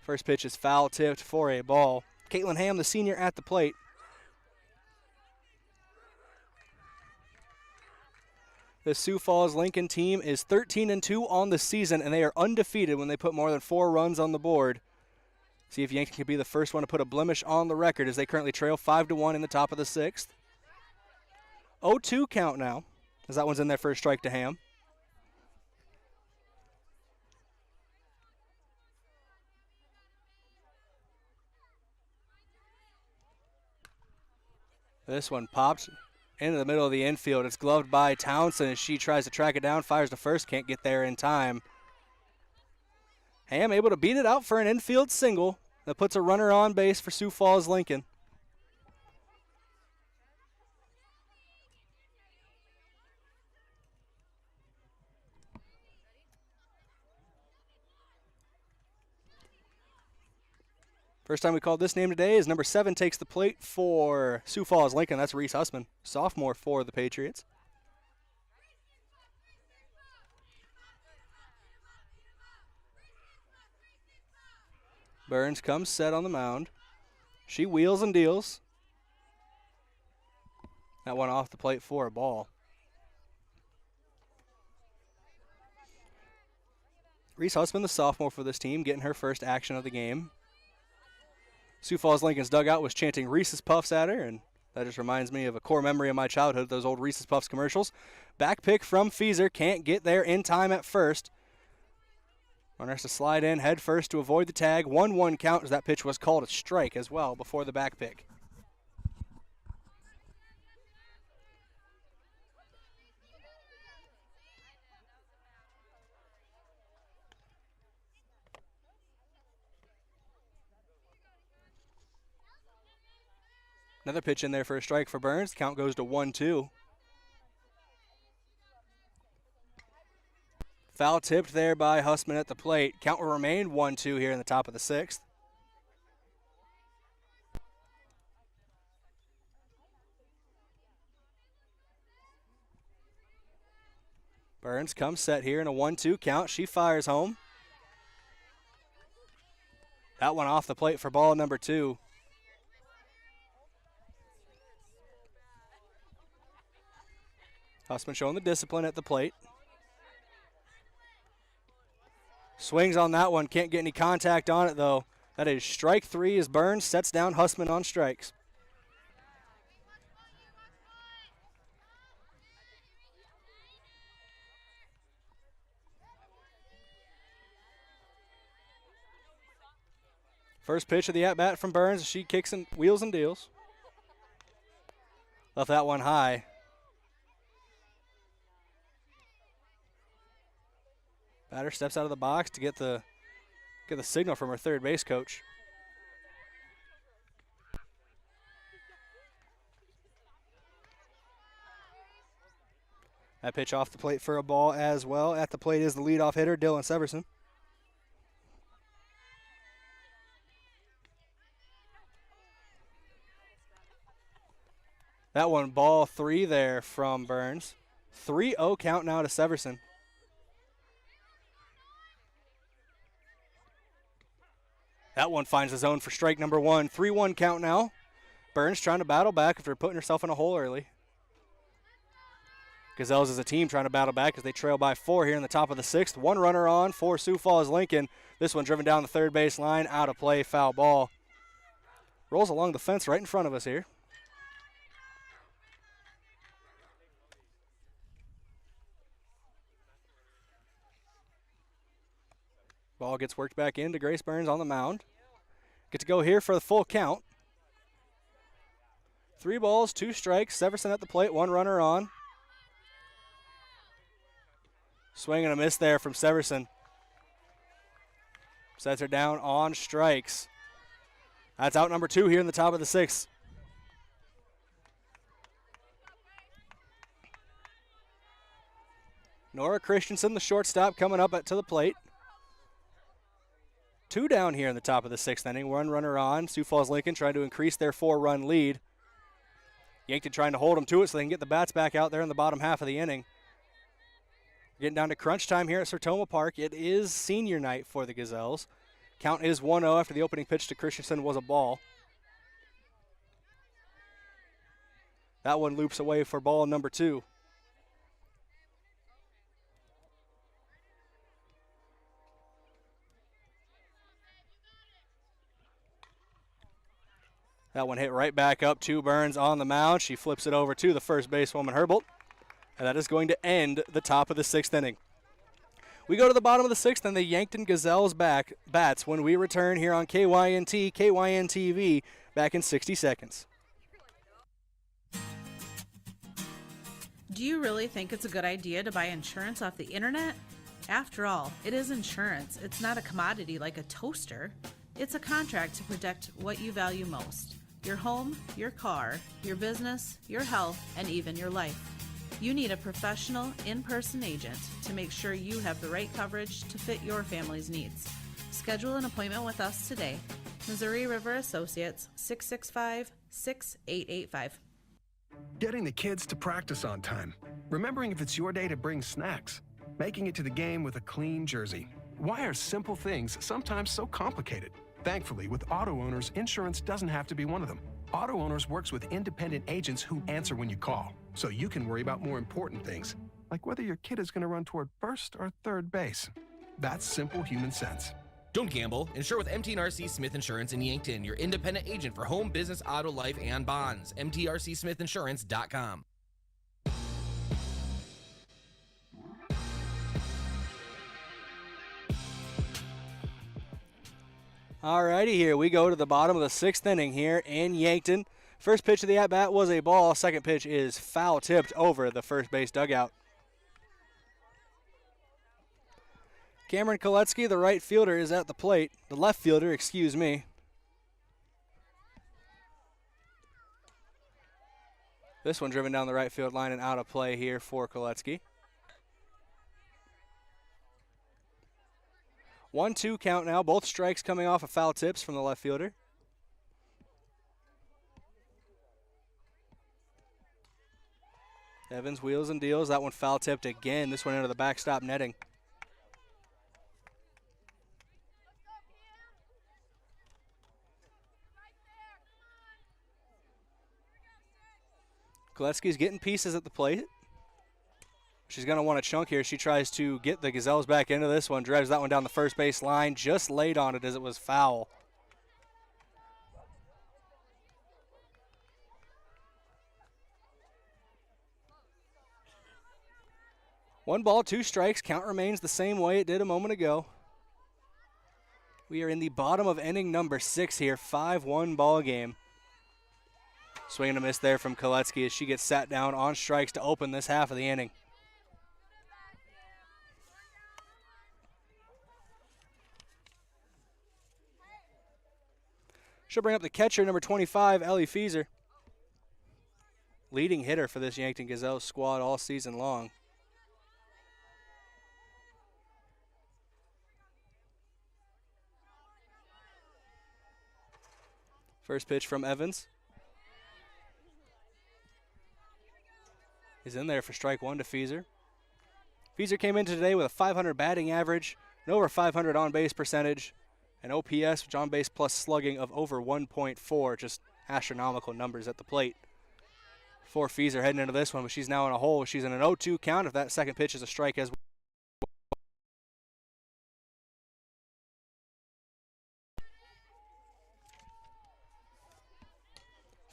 First pitch is foul tipped for a ball. Caitlin Ham, the senior, at the plate. The Sioux Falls-Lincoln team is 13-2 on the season, and they are undefeated when they put more than 4 runs on the board. See if Yankton can be the first one to put a blemish on the record as they currently trail 5-1 in the top of the 6th. 0-2 count now, as that one's in there for a strike to Ham. This one pops into the middle of the infield. It's gloved by Townsend as she tries to track it down, fires to first, can't get there in time. Ham able to beat it out for an infield single that puts a runner on base for Sioux Falls-Lincoln. First time we called this name today is number 7 takes the plate for Sioux Falls-Lincoln. That's Reese Hussman, sophomore for the Patriots. Burns comes set on the mound. She wheels and deals. That one off the plate for a ball. Reese Hussman, the sophomore for this team, getting her first action of the game. Sioux Falls-Lincoln's dugout was chanting Reese's Puffs at her, and that just reminds me of a core memory of my childhood, those old Reese's Puffs commercials. Back pick from Feeser, can't get there in time at first. Runner has to slide in head first to avoid the tag. 1-1 count as that pitch was called a strike as well before the back pick. Another pitch in there for a strike for Burns. Count goes to 1-2. Foul tipped there by Hussman at the plate. Count will remain 1-2 here in the top of the 6th. Burns comes set here in a 1-2 count. She fires home. That one off the plate for ball number 2. Hussman showing the discipline at the plate. Swings on that one, can't get any contact on it though. That is strike 3 as Burns sets down Hussman on strikes. First pitch of the at-bat from Burns. She kicks and wheels and deals. Left that one high. Batter steps out of the box to get the signal from her third base coach. That pitch off the plate for a ball as well. At the plate is the leadoff hitter, Dylan Severson. That one, ball 3 there from Burns. 3-0 count now to Severson. That one finds the zone for strike number 1. 3-1 count now. Burns trying to battle back after putting herself in a hole early. Gazelles as a team trying to battle back as they trail by 4 here in the top of the 6th. 1 runner on for Sioux Falls Lincoln. This one driven down the third base line, out of play, foul ball. Rolls along the fence right in front of us here. Ball gets worked back into Grace Burns on the mound. Get to go here for the full count. 3 balls, 2 strikes. Severson at the plate, 1 runner on. Swing and a miss there from Severson. Sets her down on strikes. That's out number 2 here in the top of the 6th. Nora Christensen, the shortstop, coming up to the plate. 2 down here in the top of the 6th inning. 1 runner on. Sioux Falls Lincoln trying to increase their 4-run lead. Yankton trying to hold them to it so they can get the bats back out there in the bottom half of the inning. Getting down to crunch time here at Sertoma Park. It is senior night for the Gazelles. Count is 1-0 after the opening pitch to Christensen was a ball. That one loops away for ball number 2. That one hit right back up to Burns on the mound. She flips it over to the first basewoman, Herbold. And that is going to end the top of the 6th inning. We go to the bottom of the 6th, and the Yankton Gazelles bats when we return here on KYNT, KYNTV, back in 60 seconds. Do you really think it's a good idea to buy insurance off the internet? After all, it is insurance. It's not a commodity like a toaster. It's a contract to protect what you value most. Your home, your car, your business, your health, and even your life. You need a professional, in-person agent to make sure you have the right coverage to fit your family's needs. Schedule an appointment with us today. Missouri River Associates, 665-6885. Getting the kids to practice on time. Remembering if it's your day to bring snacks. Making it to the game with a clean jersey. Why are simple things sometimes so complicated? Thankfully, with auto owners, insurance doesn't have to be one of them. Auto Owners works with independent agents who answer when you call, so you can worry about more important things, like whether your kid is going to run toward first or third base. That's simple human sense. Don't gamble. Insure with MT&RC Smith Insurance in Yankton, your independent agent for home, business, auto, life, and bonds. MTRCSmithInsurance.com. Alrighty, here we go to the bottom of the 6th inning here in Yankton. First pitch of the at-bat was a ball. Second pitch is foul tipped over the first base dugout. Cameron Koletsky, the right fielder, is at the plate. The left fielder, excuse me. This one driven down the right field line and out of play here for Koletsky. 1-2 count now. Both strikes coming off of foul tips from the left fielder. Evans wheels and deals. That one foul tipped again. This one into the backstop netting. Koletsky's getting pieces at the plate. She's going to want a chunk here. She tries to get the Gazelles back into this one, drives that one down the first base line, just laid on it as it was foul. One ball, two strikes. Count remains the same way it did a moment ago. We are in the bottom of inning number 6 here, 5-1 ball game. Swing and a miss there from Koletsky as she gets sat down on strikes to open this half of the inning. She'll bring up the catcher, number 25, Ellie Fieser. Leading hitter for this Yankton Gazelles squad all season long. First pitch from Evans. Is in there for strike one to Fieser. Fieser came into today with a .500 batting average, an over .500 on-base percentage, an OPS, which on-base plus slugging of over 1.4, just astronomical numbers at the plate. For Fieser heading into this one, but she's now in a hole. She's in an 0-2 count if that second pitch is a strike as well.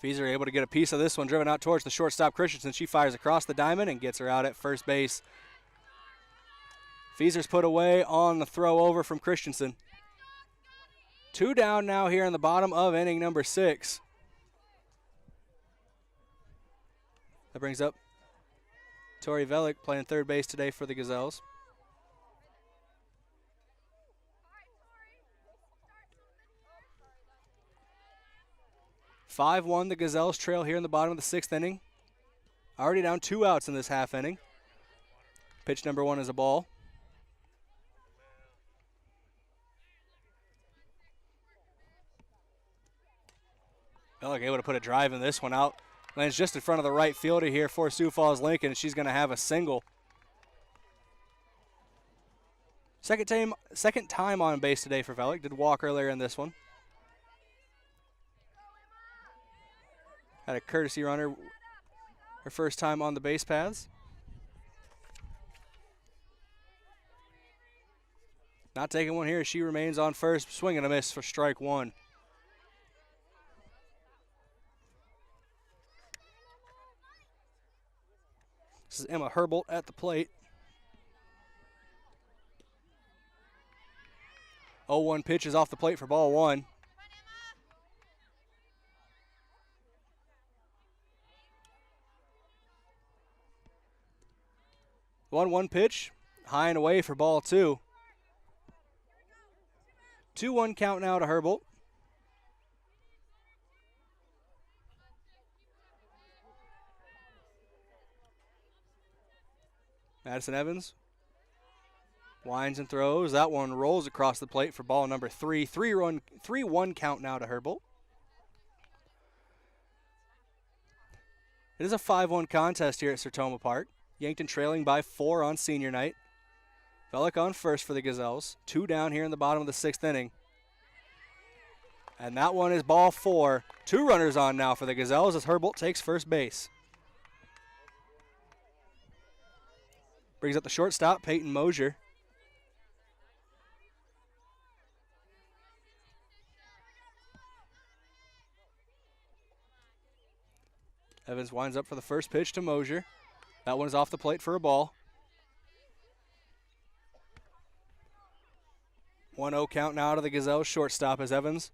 Fieser able to get a piece of this one, driven out towards the shortstop Christensen. She fires across the diamond and gets her out at first base. Fieser's put away on the throw over from Christensen. 2 down now here in the bottom of inning number 6. That brings up Tori Velick playing third base today for the Gazelles. (5-1) the Gazelles trail here in the bottom of the 6th inning. Already down 2 outs in this half inning. Pitch number 1 is a ball. Velick able to put a drive in this one out. Lands just in front of the right fielder here for Sioux Falls Lincoln. She's going to have a single. Second time on base today for Velick. Did walk earlier in this one. Had a courtesy runner her first time on the base paths. Not taking one here. She remains on first. Swing and a miss for strike 1. This is Emma Herbold at the plate. 0-1 pitch is off the plate for ball 1. One pitch, high and away for ball 2. 2-1 count now to Herbold. Madison Evans winds and throws. That one rolls across the plate for ball number 3. 3-1 count now to Herbold. It is a 5-1 contest here at Sertoma Park. Yankton trailing by 4 on senior night. Velick on first for the Gazelles. 2 down here in the bottom of the 6th inning. And that one is ball 4. 2 runners on now for the Gazelles as Herbold takes first base. Brings up the shortstop, Peyton Mosier. Evans winds up for the first pitch to Mosier. That one is off the plate for a ball. 1-0 count now to the Gazelles shortstop as Evans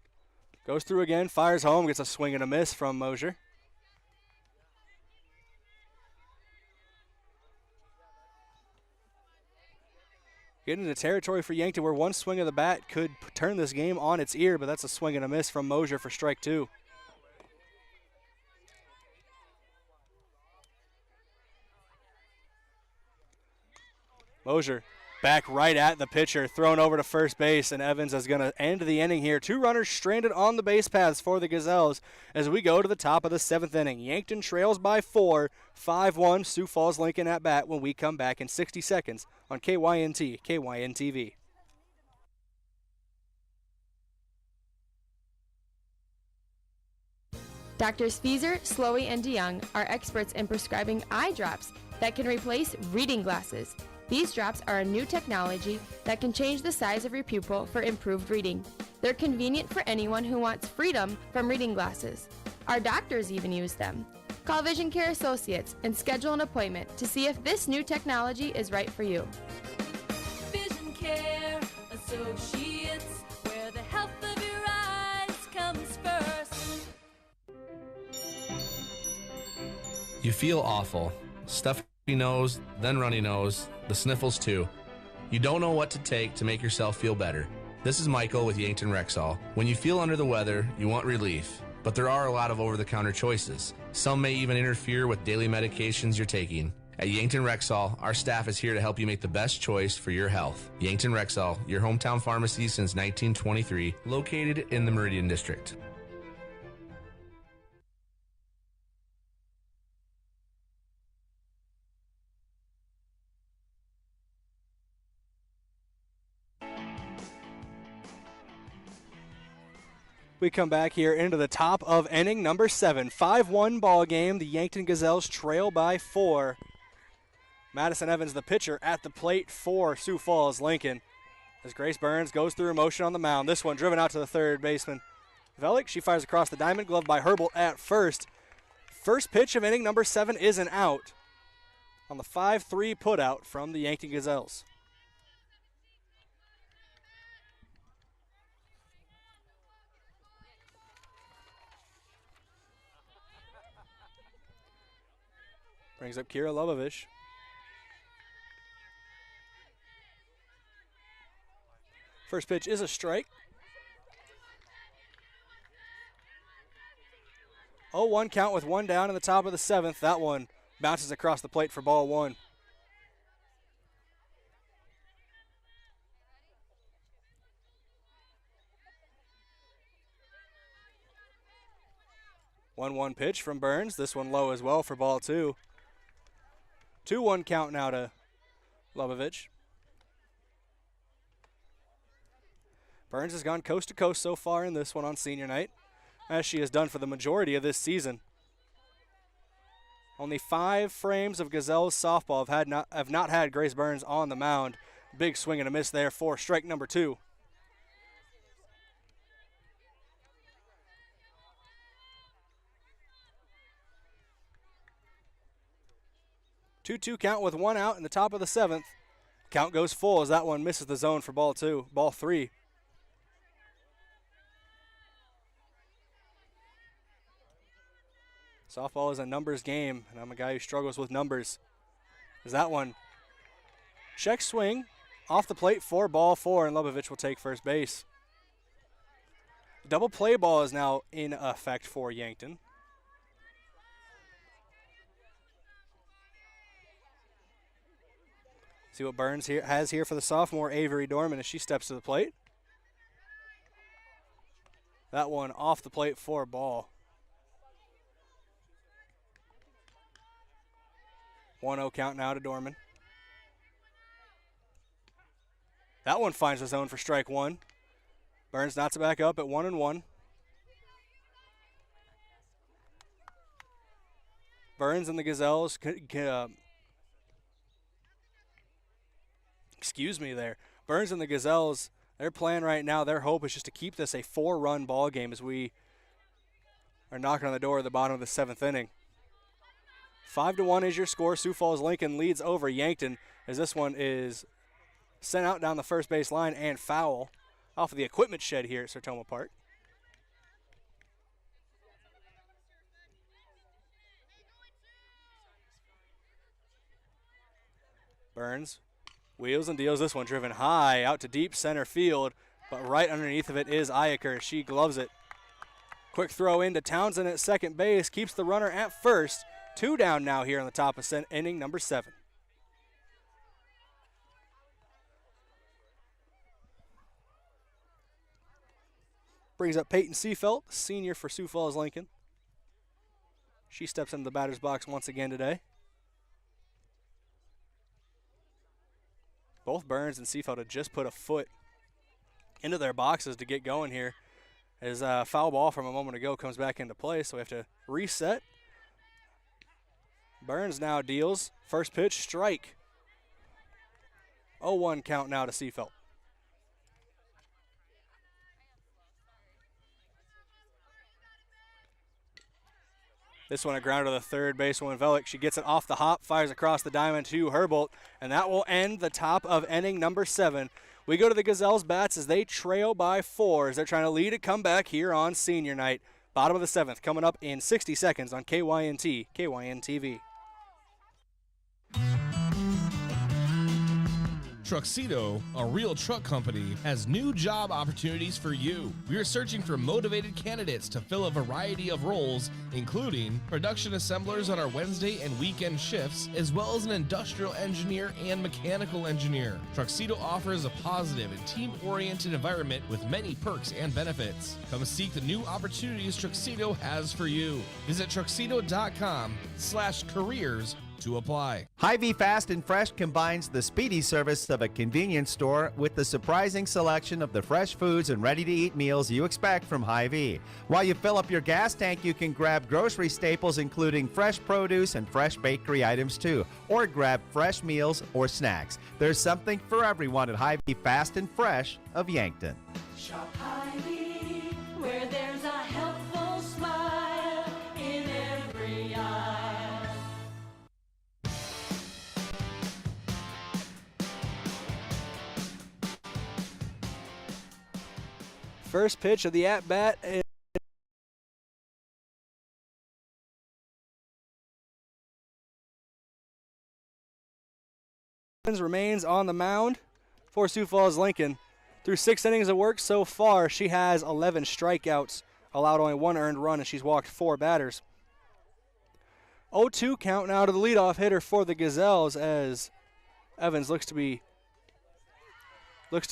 goes through again, fires home, gets a swing and a miss from Mosier. Getting into territory for Yankton where one swing of the bat could turn this game on its ear, but that's a swing and a miss from Mosier for strike 2. Mosier back right at the pitcher, thrown over to first base, and Evans is going to end the inning here. 2 runners stranded on the base paths for the Gazelles as we go to the top of the 7th inning. Yankton trails by 4, 5-1, Sioux Falls Lincoln at bat when we come back in 60 seconds on KYNT, KYNTV. Doctors Fieser, Slowey, and DeYoung are experts in prescribing eye drops, that can replace reading glasses. These drops are a new technology that can change the size of your pupil for improved reading. They're convenient for anyone who wants freedom from reading glasses. Our doctors even use them. Call Vision Care Associates and schedule an appointment to see if this new technology is right for you. Vision Care Associates, where the health of your eyes comes first. You feel awful. Stuffy nose, then runny nose, the sniffles too. You don't know what to take to make yourself feel better. This is Michael with Yankton Rexall. When you feel under the weather, you want relief. But there are a lot of over-the-counter choices. Some may even interfere with daily medications you're taking. At Yankton Rexall, our staff is here to help you make the best choice for your health. Yankton Rexall, your hometown pharmacy since 1923, located in the Meridian District. We come back here into the top of inning number 7. 5-1 ball game. The Yankton Gazelles trail by 4. Madison Evans, the pitcher, at the plate for Sioux Falls Lincoln. As Grace Burns goes through motion on the mound. This one driven out to the third baseman. Velick, she fires across the diamond, glove by Herbold at first. First pitch of inning number 7 is an out on the 5-3 putout from the Yankton Gazelles. Brings up Kira Lovovich. First pitch is a strike. 0-1 count with one down in the top of the 7th. That one bounces across the plate for ball 1. One pitch from Burns. This one low as well for ball 2. 2-1 count now to Lovovich. Burns has gone coast to coast so far in this one on senior night, as she has done for the majority of this season. Only 5 frames of Gazelles softball have not had Grace Burns on the mound. Big swing and a miss there for strike number 2. Two count with one out in the top of the 7th. Count goes full as that one misses the zone for ball 3. Softball is a numbers game, and I'm a guy who struggles with numbers. As that one check swing off the plate for ball 4, and Lovovich will take first base. Double play ball is now in effect for Yankton. See what Burns has here for the sophomore Avery Dorman as she steps to the plate. That one off the plate for a ball. 1-0 count now to Dorman. That one finds the zone for strike 1. Burns knots it back up at 1-1. Burns and the Gazelles Burns and the Gazelles, their plan right now, their hope is just to keep this a 4-run ball game as we are knocking on the door at the bottom of the 7th inning. 5-1 is your score. Sioux Falls Lincoln leads over Yankton as this one is sent out down the first base line and foul off of the equipment shed here at Sertoma Park. Burns wheels and deals this one, driven high out to deep center field, but right underneath of it is Iacur. She gloves it. Quick throw into Townsend at second base, keeps the runner at first. 2 down now here on the top of inning number 7. Brings up Peyton Seafelt, senior for Sioux Falls Lincoln. She steps into the batter's box once again today. Both Burns and Seafelt had just put a foot into their boxes to get going here as a foul ball from a moment ago comes back into play, so we have to reset. Burns now deals. First pitch, strike. 0-1 count now to Seafelt. This one a grounder to the third baseman, Velik. She gets it off the hop, fires across the diamond to Herbold, and that will end the top of inning number 7. We go to the Gazelles bats as they trail by 4 as they're trying to lead a comeback here on senior night. Bottom of the 7th coming up in 60 seconds on KYNT, KYNTV. Truxedo, a real truck company, has new job opportunities for you. We are searching for motivated candidates to fill a variety of roles, including production assemblers on our Wednesday and weekend shifts, as well as an industrial engineer and mechanical engineer. Truxedo offers a positive and team-oriented environment with many perks and benefits. Come seek the new opportunities Truxedo has for you. Visit truxedo.com/careers to apply. Hy-Vee Fast and Fresh combines the speedy service of a convenience store with the surprising selection of the fresh foods and ready-to-eat meals you expect from Hy-Vee. While you fill up your gas tank, you can grab grocery staples including fresh produce and fresh bakery items too, or grab fresh meals or snacks. There's something for everyone at Hy-Vee Fast and Fresh of Yankton. Shop Hy-Vee, where there's a helpful smile in every eye. First pitch of the at-bat remains on the mound for Sioux Falls Lincoln. Through 6 innings of work so far, she has 11 strikeouts, allowed only 1 earned run, and she's walked 4 batters. 0-2 count now to the leadoff hitter for the Gazelles as Evans looks to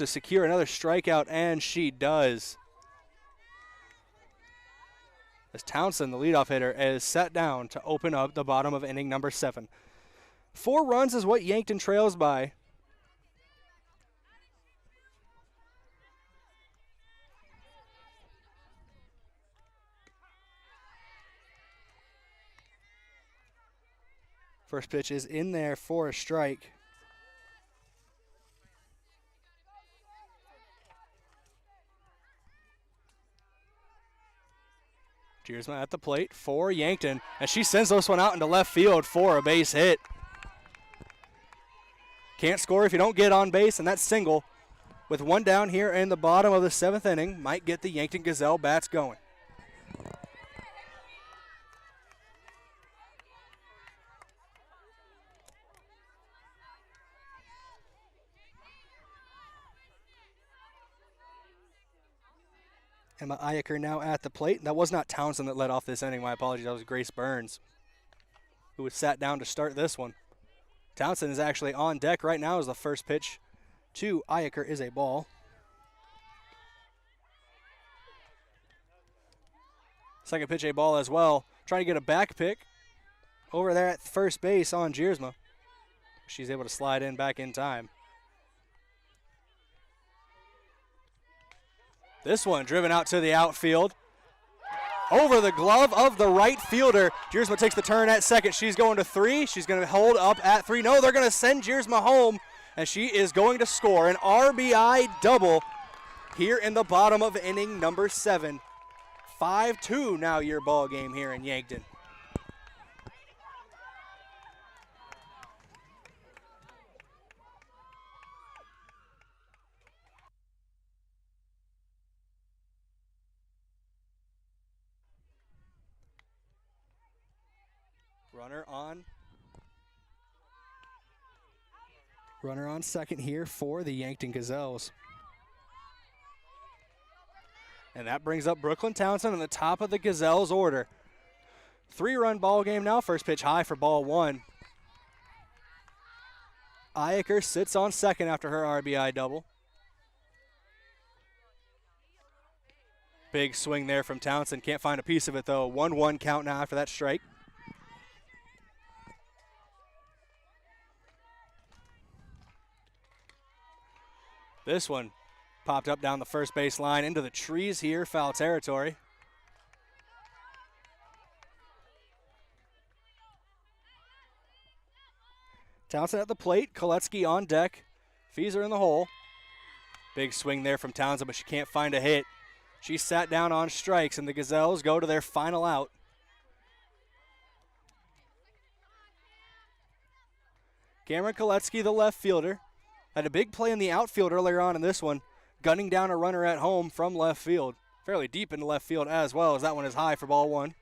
secure another strikeout, and she does. As Townsend, the leadoff hitter, is set down to open up the bottom of inning number 7. 4 runs is what Yankton trails by. First pitch is in there for a strike. Giersma at the plate for Yankton, and she sends this one out into left field for a base hit. Can't score if you don't get on base, and that single, with 1 down here in the bottom of the 7th inning, might get the Yankton Gazelle bats going. Emma Iacre now at the plate. That was not Townsend that led off this inning. My apologies. That was Grace Burns, who was sat down to start this one. Townsend is actually on deck right now as the first pitch to Iacre is a ball. Second pitch a ball as well. Trying to get a back pick over there at first base on Giersma. She's able to slide in back in time. This one driven out to the outfield. Over the glove of the right fielder. Giersma takes the turn at second. She's going to 3. She's going to hold up at 3. No, they're going to send Giersma home, and she is going to score an RBI double here in the bottom of inning number 7. 5-2 now your ball game here in Yankton. Runner on second here for the Yankton Gazelles. And that brings up Brooklyn Townsend in the top of the Gazelles order. 3-run ball game now. First pitch high for ball 1. Iacre sits on second after her RBI double. Big swing there from Townsend. Can't find a piece of it though. 1-1 count now after that strike. This one popped up down the first base line into the trees here, foul territory. Townsend at the plate. Koletsky on deck. Fieser in the hole. Big swing there from Townsend, but she can't find a hit. She sat down on strikes, and the Gazelles go to their final out. Cameron Koletsky, the left fielder, had a big play in the outfield earlier on in this one, gunning down a runner at home from left field. Fairly deep into left field as well, as that one is high for ball one.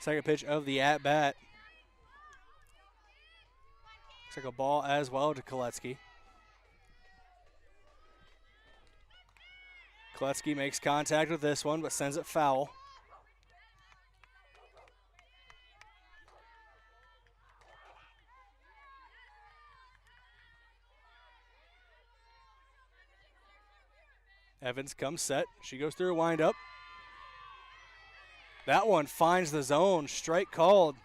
Second pitch of the at-bat. Looks like a ball as well to Koletsky. Koletsky makes contact with this one, but sends it foul. Evans comes set. She goes through a windup. That one finds the zone. Strike called.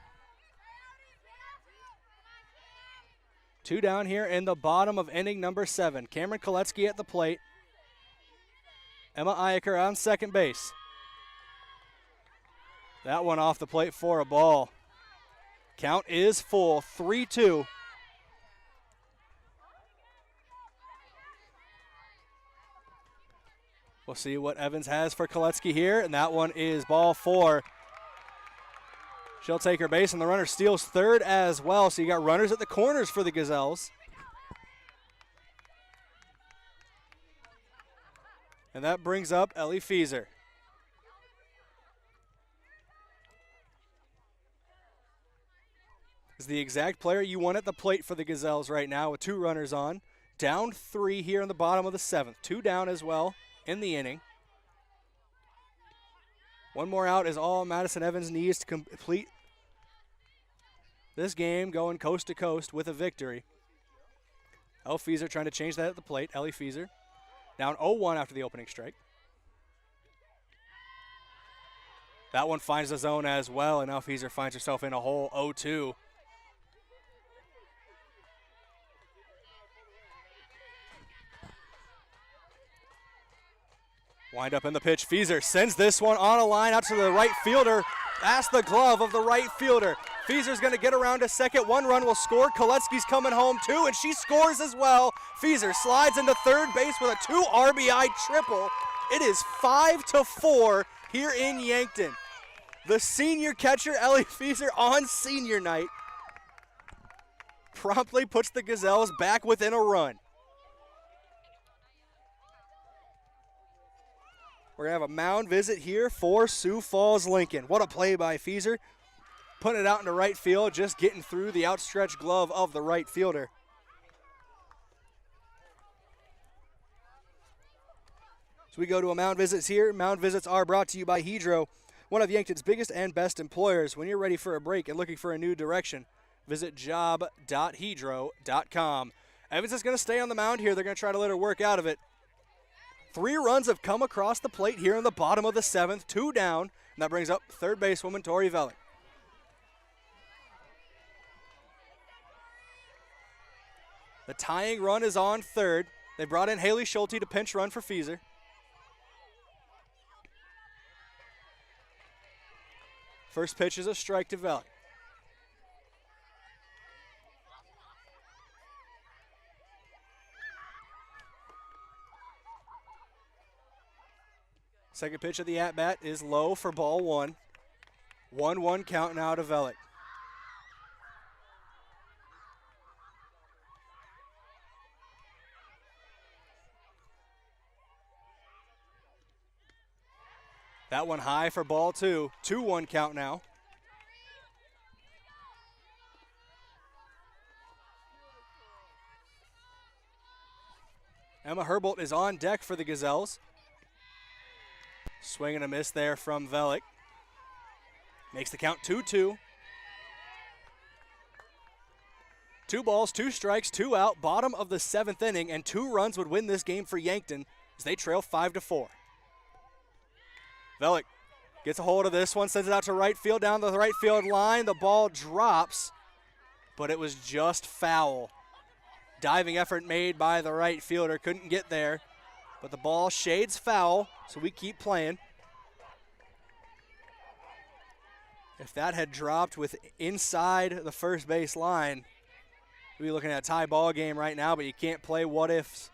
2 down here in the bottom of inning number 7. Cameron Koletsky at the plate. Emma Iaker on second base. That one off the plate for a ball. Count is full, 3-2. We'll see what Evans has for Koletsky here, and that one is ball 4. She'll take her base, and the runner steals third as well, so you got runners at the corners for the Gazelles. And that brings up Ellie Fieser. Is the exact player you want at the plate for the Gazelles right now with 2 runners on. Down 3 here in the bottom of the 7th. 2 down as well in the inning. One more out is all Madison Evans needs to complete this game, going coast to coast with a victory. Elle Fieser trying to change that at the plate. Ellie Fieser down 0-1 after the opening strike. That one finds the zone as well, and now Fieser finds herself in a hole, 0-2. Wind up in the pitch. Fieser sends this one on a line out to the right fielder. Past the glove of the right fielder. Fieser's going to get around to second. 1 run will score. Koletsky's coming home too, and she scores as well. Fieser slides into third base with a 2 RBI triple. It is 5-4 here in Yankton. The senior catcher, Ellie Fieser, on senior night, promptly puts the Gazelles back within a run. We're going to have a mound visit here for Sioux Falls Lincoln. What a play by Fieser. Putting it out into right field, just getting through the outstretched glove of the right fielder. So we go to a mound visits here. Mound visits are brought to you by Hedro, one of Yankton's biggest and best employers. When you're ready for a break and looking for a new direction, visit job.hedro.com. Evans is going to stay on the mound here. They're going to try to let her work out of it. 3 runs have come across the plate here in the bottom of the 7th, 2 down, and that brings up third basewoman Tori Vellick. The tying run is on third. They brought in Haley Schulte to pinch run for Fieser. First pitch is a strike to Vellick. Second pitch of the at-bat is low for ball 1. 1-1 count now to Vellick. That one high for ball 2. 2-1 count now. Emma Herbold is on deck for the Gazelles. Swing and a miss there from Vellick. Makes the count 2-2. 2 balls, 2 strikes, 2 out, bottom of the 7th inning, and 2 runs would win this game for Yankton as they trail 5-4. Vellick gets a hold of this one, sends it out to right field, down the right field line. The ball drops. but it was just foul. Diving effort made by the right fielder, couldn't get there, but the ball shades foul, so we keep playing. If that had dropped with inside the first base line, we'd be looking at a tie ball game right now, but you can't play what ifs.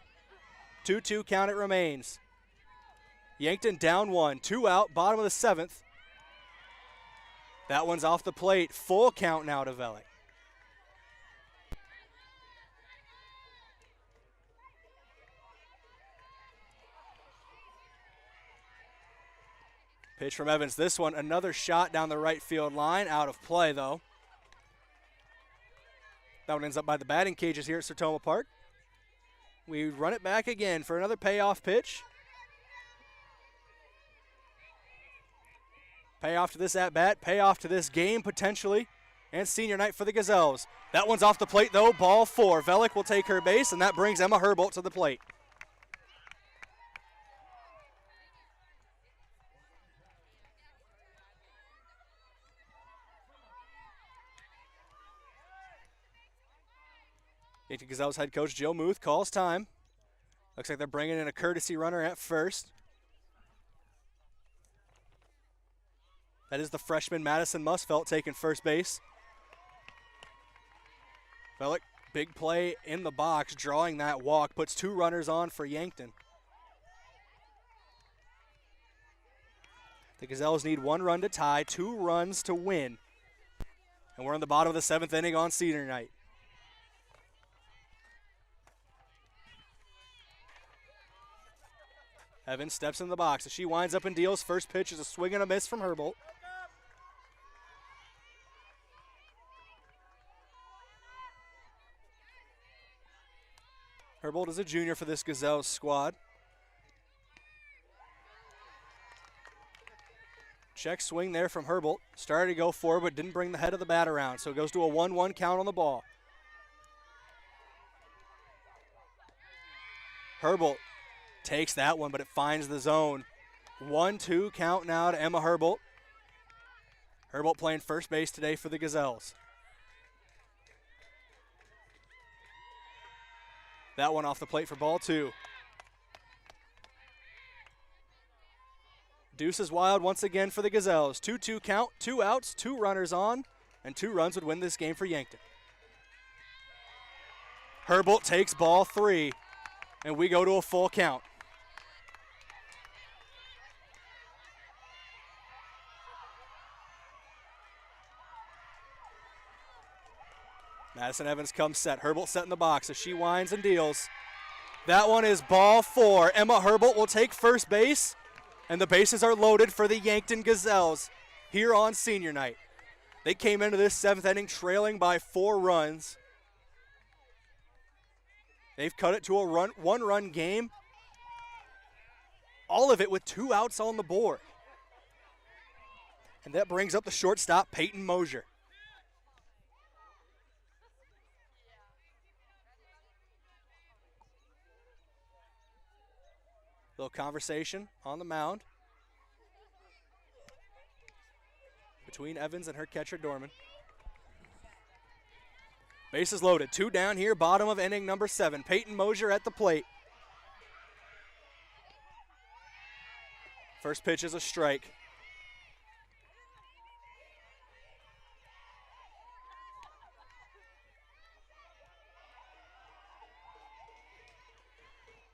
2-2 count it remains. Yankton down 1, 2 out, bottom of the 7th. That one's off the plate. Full count now to Velick. Pitch from Evans. This one, another shot down the right field line. Out of play, though. That one ends up by the batting cages here at Sertoma Park. We run it back again for another payoff pitch. Payoff to this at-bat, payoff to this game potentially, and senior night for the Gazelles. That one's off the plate, though. Ball 4. Velick will take her base, and that brings Emma Herbolt to the plate. Yankton Gazelles head coach Joe Muth calls time. Looks like they're bringing in a courtesy runner at first. That is the freshman Madison Musfelt taking first base. Velick, big play in the box, drawing that walk, puts 2 runners on for Yankton. The Gazelles need 1 run to tie, 2 runs to win. And we're in the bottom of the 7th inning on senior night. Evans steps in the box as she winds up and deals. First pitch is a swing and a miss from Herbolt. Herbolt is a junior for this Gazelles squad. Check swing there from Herbolt. Started to go forward, but didn't bring the head of the bat around, so it goes to a 1-1 count on the ball. Herbolt takes that one, but it finds the zone. 1-2 count now to Emma Herbolt. Herbolt playing first base today for the Gazelles. That one off the plate for ball 2. Deuce is wild once again for the Gazelles. 2-2 count, 2 outs, 2 runners on, and 2 runs would win this game for Yankton. Herbolt takes ball 3, and we go to a full count. Madison Evans comes set. Herbolt set in the box as she winds and deals. That one is ball 4. Emma Herbolt will take first base, and the bases are loaded for the Yankton Gazelles here on senior night. They came into this 7th inning trailing by 4 runs. They've cut it to a 1-run game. All of it with 2 outs on the board. And that brings up the shortstop, Peyton Mosier. Little conversation on the mound between Evans and her catcher, Dorman. Bases loaded. 2 down here, bottom of inning number 7. Peyton Mosier at the plate. First pitch is a strike.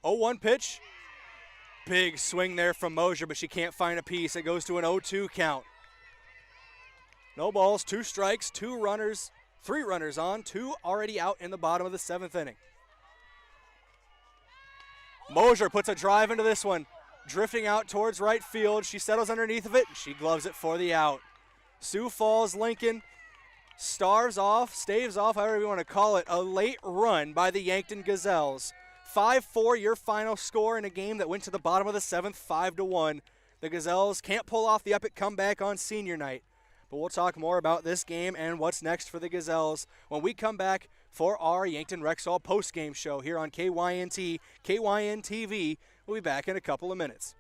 Oh, 1 pitch. Big swing there from Mosier, but she can't find a piece. It goes to an 0-2 count. No balls, 2 strikes, 2 runners, 3 runners on, 2 already out in the bottom of the 7th inning. Mosier puts a drive into this one, drifting out towards right field. She settles underneath of it, and she gloves it for the out. Sioux Falls Lincoln staves off, however you want to call it, a late run by the Yankton Gazelles. 5-4 your final score in a game that went to the bottom of the 7th, 5-1. The Gazelles can't pull off the epic comeback on senior night. But we'll talk more about this game and what's next for the Gazelles when we come back for our Yankton Rexall post-game show here on KYNT, KYNTV. We'll be back in a couple of minutes.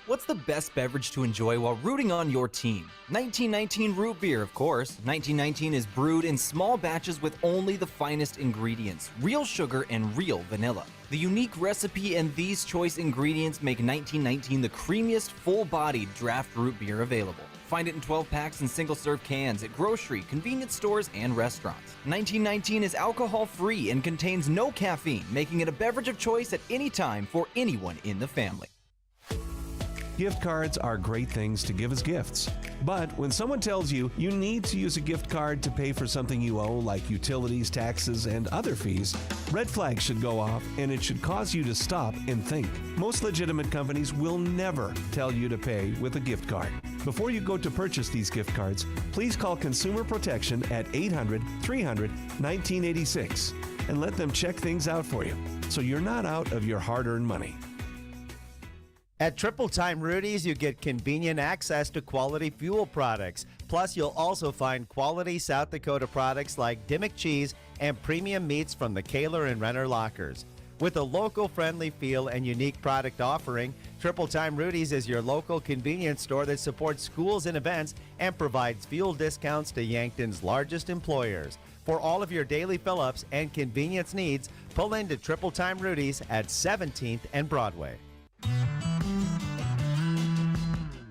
What's the best beverage to enjoy while rooting on your team? 1919 root beer, of course. 1919 is brewed in small batches with only the finest ingredients, real sugar and real vanilla. The unique recipe and these choice ingredients make 1919 the creamiest, full-bodied draft root beer available. Find it in 12 packs and single-serve cans at grocery, convenience stores, and restaurants. 1919 is alcohol-free and contains no caffeine, making it a beverage of choice at any time for anyone in the family. Gift cards are great things to give as gifts. But when someone tells you you need to use a gift card to pay for something you owe, like utilities, taxes, and other fees, red flags should go off, and it should cause you to stop and think. Most legitimate companies will never tell you to pay with a gift card. Before you go to purchase these gift cards, please call Consumer Protection at 800-300-1986 and let them check things out for you, so you're not out of your hard-earned money. At Triple Time Rudy's, you get convenient access to quality fuel products. Plus, you'll also find quality South Dakota products like Dimmock cheese and premium meats from the Kaler and Renner lockers. With a local-friendly feel and unique product offering, Triple Time Rudy's is your local convenience store that supports schools and events and provides fuel discounts to Yankton's largest employers. For all of your daily fill-ups and convenience needs, pull into Triple Time Rudy's at 17th and Broadway.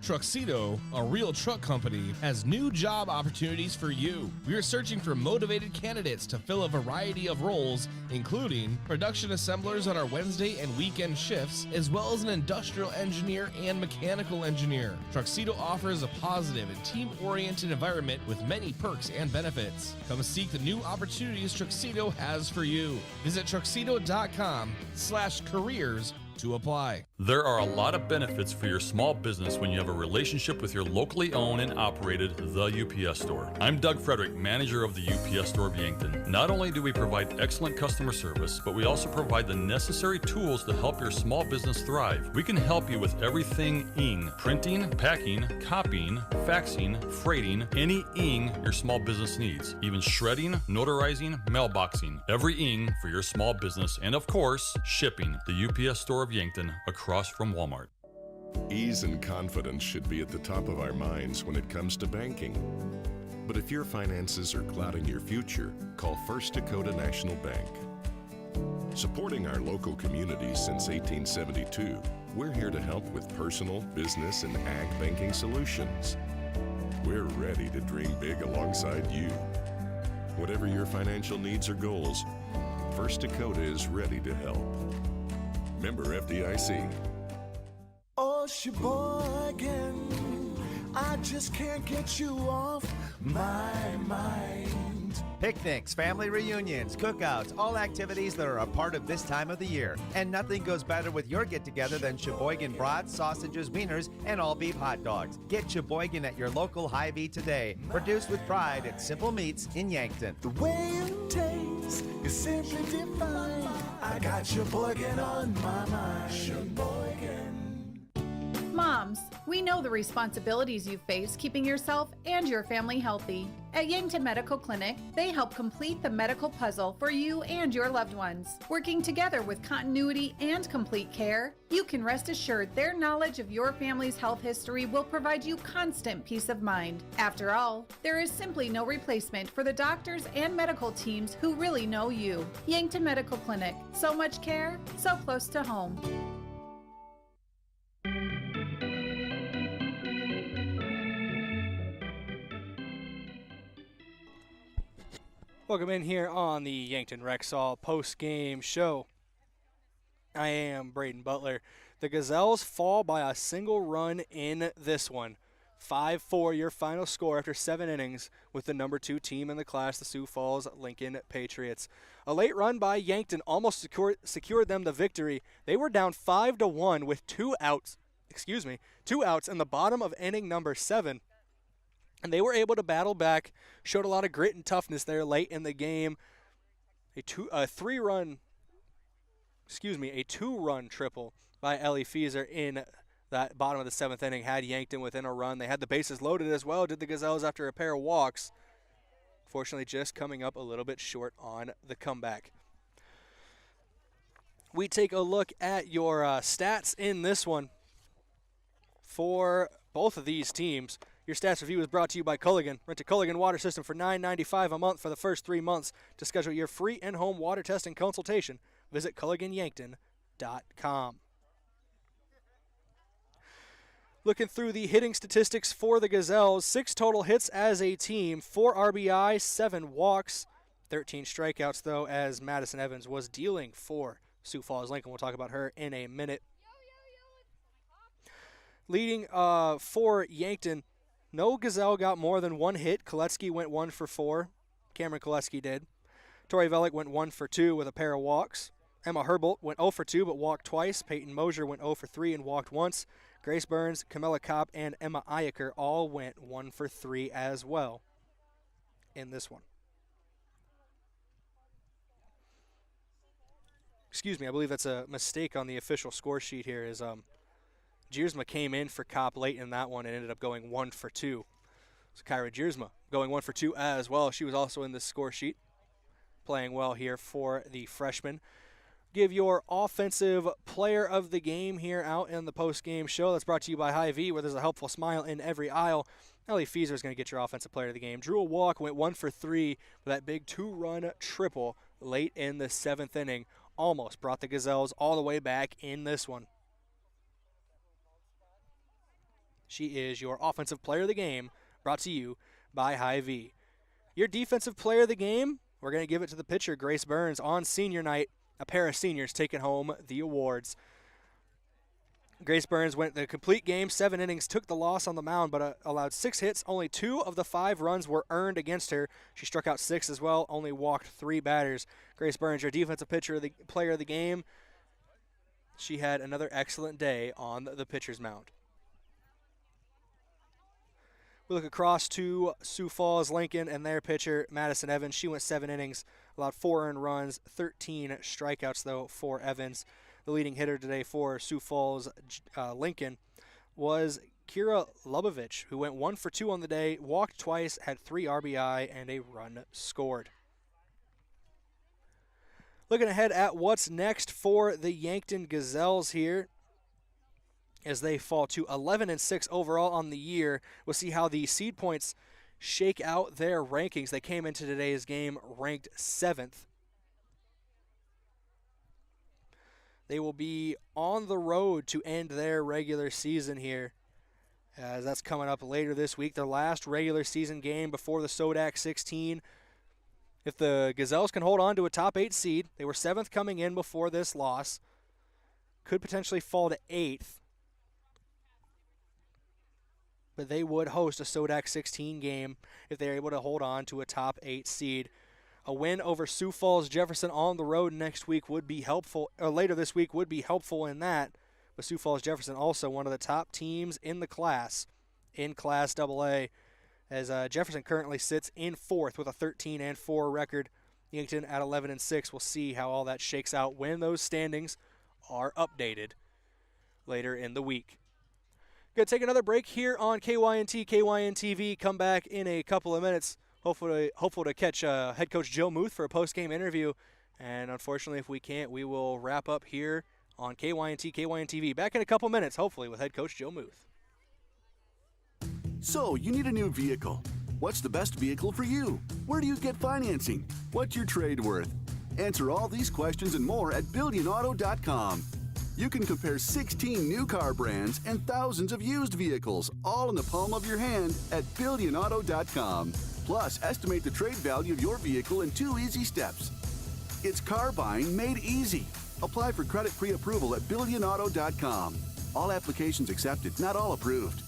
Truxedo, a real truck company, has new job opportunities for you. We are searching for motivated candidates to fill a variety of roles, including production assemblers on our Wednesday and weekend shifts, as well as an industrial engineer and mechanical engineer. Truxedo offers a positive and team-oriented environment with many perks and benefits. Come seek the new opportunities Truxedo has for you. Visit truxedo.com/careers to apply. There are a lot of benefits for your small business when you have a relationship with your locally owned and operated The UPS Store. I'm Doug Frederick, manager of the UPS Store of Yankton. Not only do we provide excellent customer service, but we also provide the necessary tools to help your small business thrive. We can help you with everything ing, printing, packing, copying, faxing, freighting, any ing your small business needs, even shredding, notarizing, mailboxing, every ing for your small business, and of course, shipping. The UPS Store of Yankton, across from Walmart. Ease and confidence should be at the top of our minds when it comes to banking. But if your finances are clouding your future, call First Dakota National Bank. Supporting our local community since 1872, we're here to help with personal, business, and ag banking solutions. We're ready to dream big alongside you. Whatever your financial needs or goals, First Dakota is ready to help. Member FDIC. Oh, Sheboygan, I just can't get you off my mind. Picnics, family reunions, cookouts, all activities that are a part of this time of the year. And nothing goes better with your get-together than Sheboygan brats, sausages, wieners, and all-beef hot dogs. Get Sheboygan at your local Hy-Vee today. Produced with pride at Simple Meats in Yankton. The way it tastes is simply divine. I got Sheboygan on my mind. Sheboygan. Moms, we know the responsibilities you face keeping yourself and your family healthy. At Yankton Medical Clinic, they help complete the medical puzzle for you and your loved ones. Working together with continuity and complete care, you can rest assured their knowledge of your family's health history will provide you constant peace of mind. After all, there is simply no replacement for the doctors and medical teams who really know you. Yankton Medical Clinic, so much care, so close to home. Welcome in here on the Yankton Rexall post-game show. I am Braden Butler. The Gazelles fall by a single run in this one. 5-4 your final score after 7 innings with the number 2 team in the class, the Sioux Falls Lincoln Patriots. A late run by Yankton almost secured them the victory. They were down 5-1 with 2 outs in the bottom of inning number 7. And they were able to battle back, showed a lot of grit and toughness there late in the game. A two-run triple by Ellie Fieser in that bottom of the 7th inning had Yankton within a run. They had the bases loaded as well, did the Gazelles after a pair of walks. Fortunately, just coming up a little bit short on the comeback. We take a look at your stats in this one. for both of these teams. Your stats review is brought to you by Culligan. Rent a Culligan water system for $9.95 a month for the first 3 months. To schedule your free in-home water testing consultation, visit CulliganYankton.com. Looking through the hitting statistics for the Gazelles, 6 total hits as a team, 4 RBI, 7 walks, 13 strikeouts, though, as Madison Evans was dealing for Sioux Falls-Lincoln. We'll talk about her in a minute. Leading for Yankton, no Gazelle got more than 1 hit. Koletsky went 1 for 4. Cameron Koletsky did. Tori Velick went 1 for 2 with a pair of walks. Emma Herbolt went 0 for 2 but walked twice. Peyton Mosier went 0 for 3 and walked once. Grace Burns, Camilla Kopp, and Emma Iyaker all went 1 for 3 as well in this one. Excuse me, I believe that's a mistake on the official score sheet here. Giersma came in for Kopp late in that one and ended up going 1 for 2. So Kyra Giersma going 1 for 2 as well. She was also in this score sheet, playing well here for the freshman. Give your offensive player of the game here out in the post-game show. That's brought to you by Hy-Vee, where there's a helpful smile in every aisle. Ellie Fieser is going to get your offensive player of the game. Drew Walk went 1 for 3 with that big 2-run triple late in the 7th inning. Almost brought the Gazelles all the way back in this one. She is your offensive player of the game, brought to you by Hy-Vee. Your defensive player of the game, we're going to give it to the pitcher, Grace Burns, on senior night. A pair of seniors taking home the awards. Grace Burns went the complete game, 7 innings, took the loss on the mound, but allowed 6 hits. Only 2 of the 5 runs were earned against her. She struck out 6 as well, only walked 3 batters. Grace Burns, your defensive player of the game. She had another excellent day on the pitcher's mound. We look across to Sioux Falls-Lincoln and their pitcher, Madison Evans. She went 7 innings, allowed 4 earned runs, 13 strikeouts, though, for Evans. The leading hitter today for Sioux Falls-Lincoln was Kira Lubovich, who went 1 for 2 on the day, walked twice, had 3 RBI, and a run scored. Looking ahead at what's next for the Yankton Gazelles here, as they fall to 11-6 overall on the year. We'll see how the seed points shake out their rankings. They came into today's game ranked 7th. They will be on the road to end their regular season here, as that's coming up later this week. Their last regular season game before the Sodak 16. If the Gazelles can hold on to a top 8 seed, they were 7th coming in before this loss, could potentially fall to 8th. But they would host a Sodak 16 game if they're able to hold on to a top 8 seed. A win over Sioux Falls Jefferson on the road next week would be helpful, or later this week would be helpful in that. But Sioux Falls Jefferson also one of the top teams in the class, in Class AA, as Jefferson currently sits in 4th with a 13-4 record. Yankton at 11-6. We'll see how all that shakes out when those standings are updated later in the week. Going to take another break here on KYNT, KYNTV. Come back in a couple of minutes. Hopeful to catch head coach Joe Muth for a post-game interview. And unfortunately, if we can't, we will wrap up here on KYNT, KYNTV. Back in a couple minutes, hopefully, with head coach Joe Muth. So, you need a new vehicle. What's the best vehicle for you? Where do you get financing? What's your trade worth? Answer all these questions and more at BillionAuto.com. You can compare 16 new car brands and thousands of used vehicles, all in the palm of your hand at BillionAuto.com. Plus, estimate the trade value of your vehicle in 2 easy steps. It's car buying made easy. Apply for credit pre-approval at BillionAuto.com. All applications accepted, not all approved.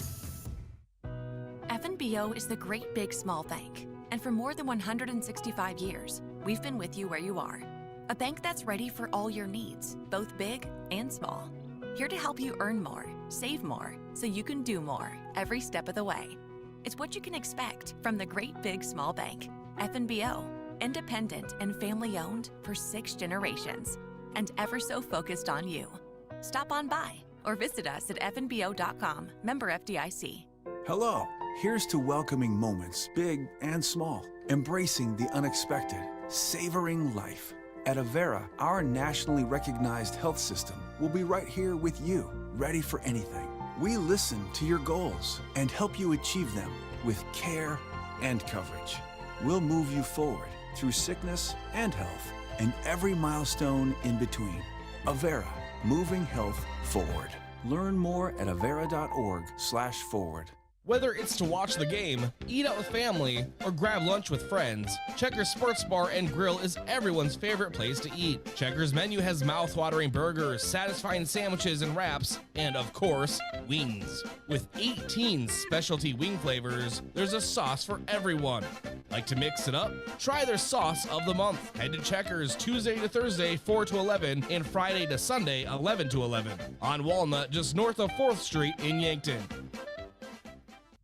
FNBO is the great big small bank. And for more than 165 years, we've been with you where you are. A bank that's ready for all your needs, both big and small. Here to help you earn more, save more, so you can do more every step of the way. It's what you can expect from the great big small bank. FNBO, independent and family owned for 6 generations, and ever so focused on you. Stop on by or visit us at fnbo.com, member FDIC. Hello, here's to welcoming moments, big and small, embracing the unexpected, savoring life. At Avera, our nationally recognized health system will be right here with you, ready for anything. We listen to your goals and help you achieve them with care and coverage. We'll move you forward through sickness and health and every milestone in between. Avera, moving health forward. Learn more at avera.org/forward. Whether it's to watch the game, eat out with family, or grab lunch with friends, Checkers Sports Bar and Grill is everyone's favorite place to eat. Checkers' menu has mouth-watering burgers, satisfying sandwiches and wraps, and of course, wings. With 18 specialty wing flavors, there's a sauce for everyone. Like to mix it up? Try their sauce of the month. Head to Checkers Tuesday to Thursday, 4 to 11, and Friday to Sunday, 11 to 11. On Walnut, just north of 4th Street in Yankton.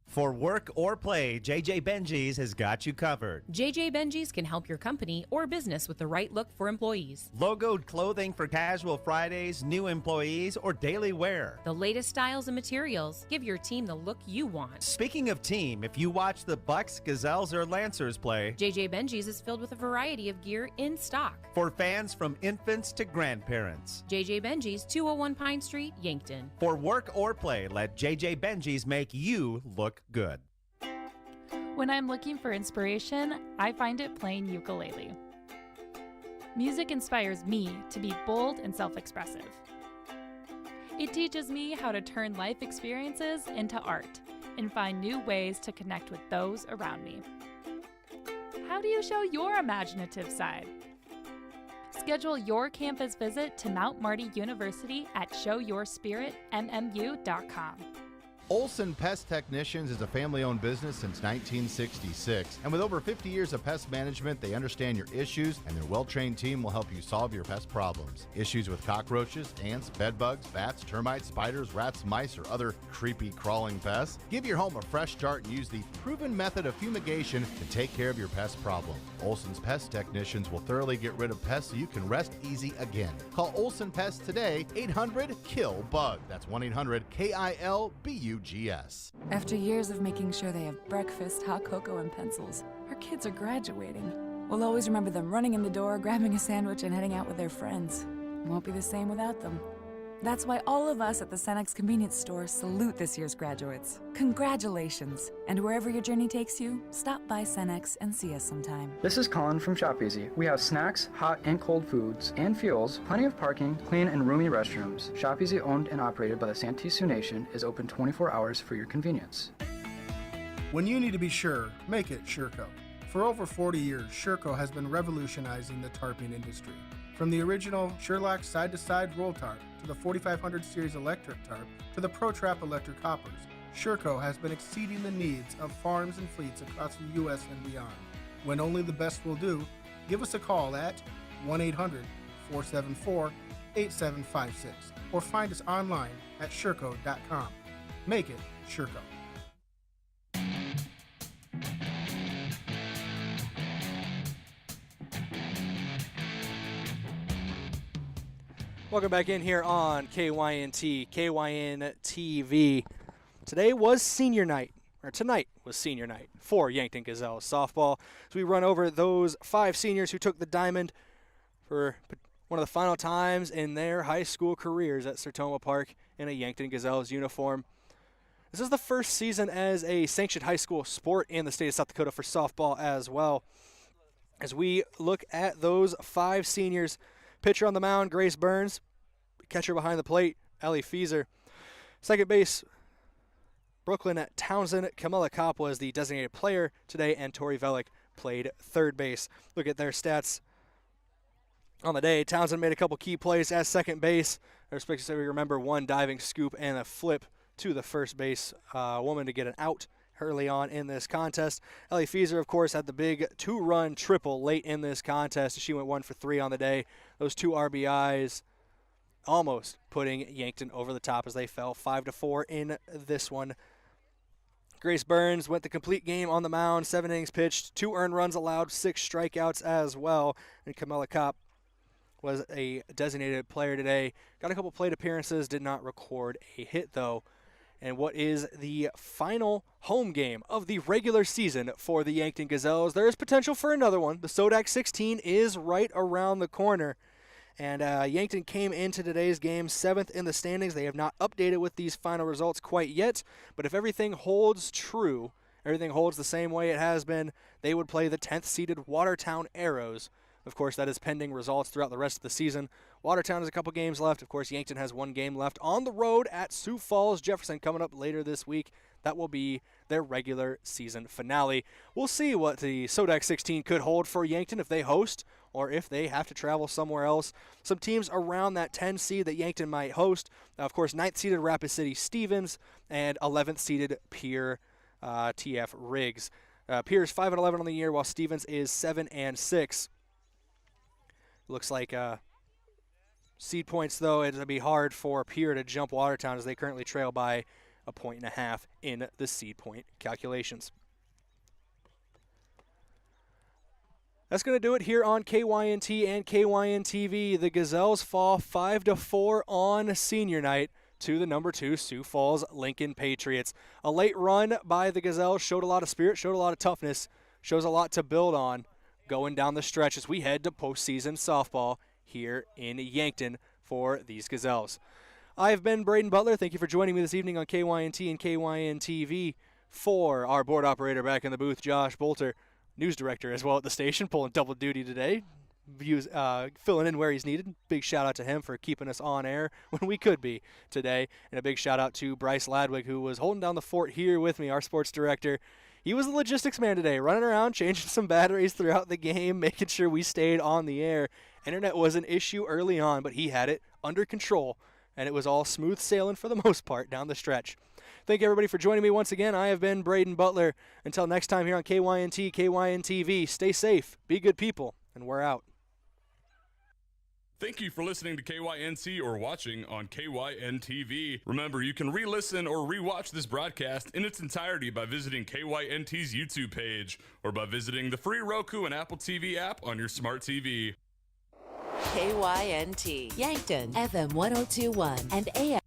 For work or play, JJ Benji's has got you covered. JJ Benji's can help your company or business with the right look for employees. Logoed clothing for casual Fridays, new employees, or daily wear. The latest styles and materials. Give your team the look you want. Speaking of team, if you watch the Bucks, Gazelles, or Lancers play, JJ Benji's is filled with a variety of gear in stock. For fans from infants to grandparents. JJ Benji's, 201 Pine Street, Yankton. For work or play, let JJ Benji's make you look good. When I'm looking for inspiration, I find it playing ukulele. Music inspires me to be bold and self-expressive. It teaches me how to turn life experiences into art and find new ways to connect with those around me. How do you show your imaginative side? Schedule your campus visit to Mount Marty University at showyourspiritmmu.com. Olson Pest Technicians is a family-owned business since 1966, and with over 50 years of pest management, they understand your issues, and their well-trained team will help you solve your pest problems. Issues with cockroaches, ants, bedbugs, bats, termites, spiders, rats, mice, or other creepy crawling pests? Give your home a fresh start and use the proven method of fumigation to take care of your pest problem. Olson's Pest Technicians will thoroughly get rid of pests so you can rest easy again. Call Olson Pest today, 800-KILL-BUG. That's 1-800-KILBUGS. After years of making sure they have breakfast, hot cocoa, and pencils, her kids are graduating. We'll always remember them running in the door, grabbing a sandwich, and heading out with their friends. Won't be the same without them. That's why all of us at the Cenex Convenience Store salute this year's graduates. Congratulations! And wherever your journey takes you, stop by Cenex and see us sometime. This is Colin from Shop Easy. We have snacks, hot and cold foods, and fuels, plenty of parking, clean and roomy restrooms. Shop Easy, owned and operated by the Santee Sioux Nation, is open 24 hours for your convenience. When you need to be sure, make it Sureco. For over 40 years, Sureco has been revolutionizing the tarping industry. From the original Sherlock side-to-side roll tarp to the 4500 series electric tarp to the ProTrap electric hoppers, Sureco has been exceeding the needs of farms and fleets across the U.S. and beyond. When only the best will do, give us a call at 1-800-474-8756 or find us online at Sureco.com. Make it Sureco. Welcome back in here on KYNT, KYNTV. Today was senior night, or tonight was senior night for Yankton Gazelles softball. So we run over those 5 seniors who took the diamond for one of the final times in their high school careers at Sertoma Park in a Yankton Gazelles uniform. This is the first season as a sanctioned high school sport in the state of South Dakota for softball as well. As we look at those 5 seniors, pitcher on the mound, Grace Burns. Catcher behind the plate, Ellie Fieser. Second base, Brooklyn Townsend. Camilla Kopp was the designated player today, and Tori Velick played third base. Look at their stats on the day. Townsend made a couple key plays at second base. We remember one diving scoop and a flip to the first base woman to get an out early on in this contest. Ellie Fieser, of course, had the big 2-run triple late in this contest. She went 1 for 3 on the day. Those 2 RBIs almost putting Yankton over the top as they fell 5-4 in this one. Grace Burns went the complete game on the mound, 7 innings pitched, 2 earned runs allowed, 6 strikeouts as well. And Camilla Kopp was a designated player today. Got a couple plate appearances, did not record a hit though. And what is the final home game of the regular season for the Yankton Gazelles? There is potential for another one. The Sodak 16 is right around the corner. And Yankton came into today's game 7th in the standings. They have not updated with these final results quite yet, but if everything holds true, everything holds the same way it has been, they would play the 10th seeded Watertown Arrows. Of course, that is pending results throughout the rest of the season. Watertown has a couple games left. Of course, Yankton has one game left on the road at Sioux Falls, Jefferson, coming up later this week. That will be their regular season finale. We'll see what the Sodak 16 could hold for Yankton if they host or if they have to travel somewhere else. Some teams around that 10 seed that Yankton might host. Of course, 9th seeded Rapid City Stevens and 11th seeded Pierre TF Riggs. Pierre is 5-11 on the year, while Stevens is 7-6. Looks like seed points, though, it'll be hard for Pierre to jump Watertown as they currently trail by 1.5 points in the seed point calculations. That's going to do it here on KYNT and KYNTV. The Gazelles fall 5-4 on senior night to the number 2 Sioux Falls Lincoln Patriots. A late run by the Gazelles showed a lot of spirit, showed a lot of toughness, shows a lot to build on going down the stretch as we head to postseason softball here in Yankton for these Gazelles. I've been Braden Butler. Thank you for joining me this evening on KYNT and KYNTV. For our board operator back in the booth, Josh Bolter, news director as well at the station, pulling double duty today, filling in where he's needed. Big shout out to him for keeping us on air when we could be today. And a big shout out to Bryce Ladwig, who was holding down the fort here with me, our sports director. He was the logistics man today, running around, changing some batteries throughout the game, making sure we stayed on the air. Internet was an issue early on, but he had it under control, and it was all smooth sailing for the most part down the stretch. Thank you, everybody, for joining me once again. I have been Braden Butler. Until next time here on KYNT, KYNTV, stay safe, be good people, and we're out. Thank you for listening to KYNT or watching on KYNTV. Remember, you can re-listen or re-watch this broadcast in its entirety by visiting KYNT's YouTube page or by visiting the free Roku and Apple TV app on your smart TV. KYNT, Yankton, FM 102.1 and AM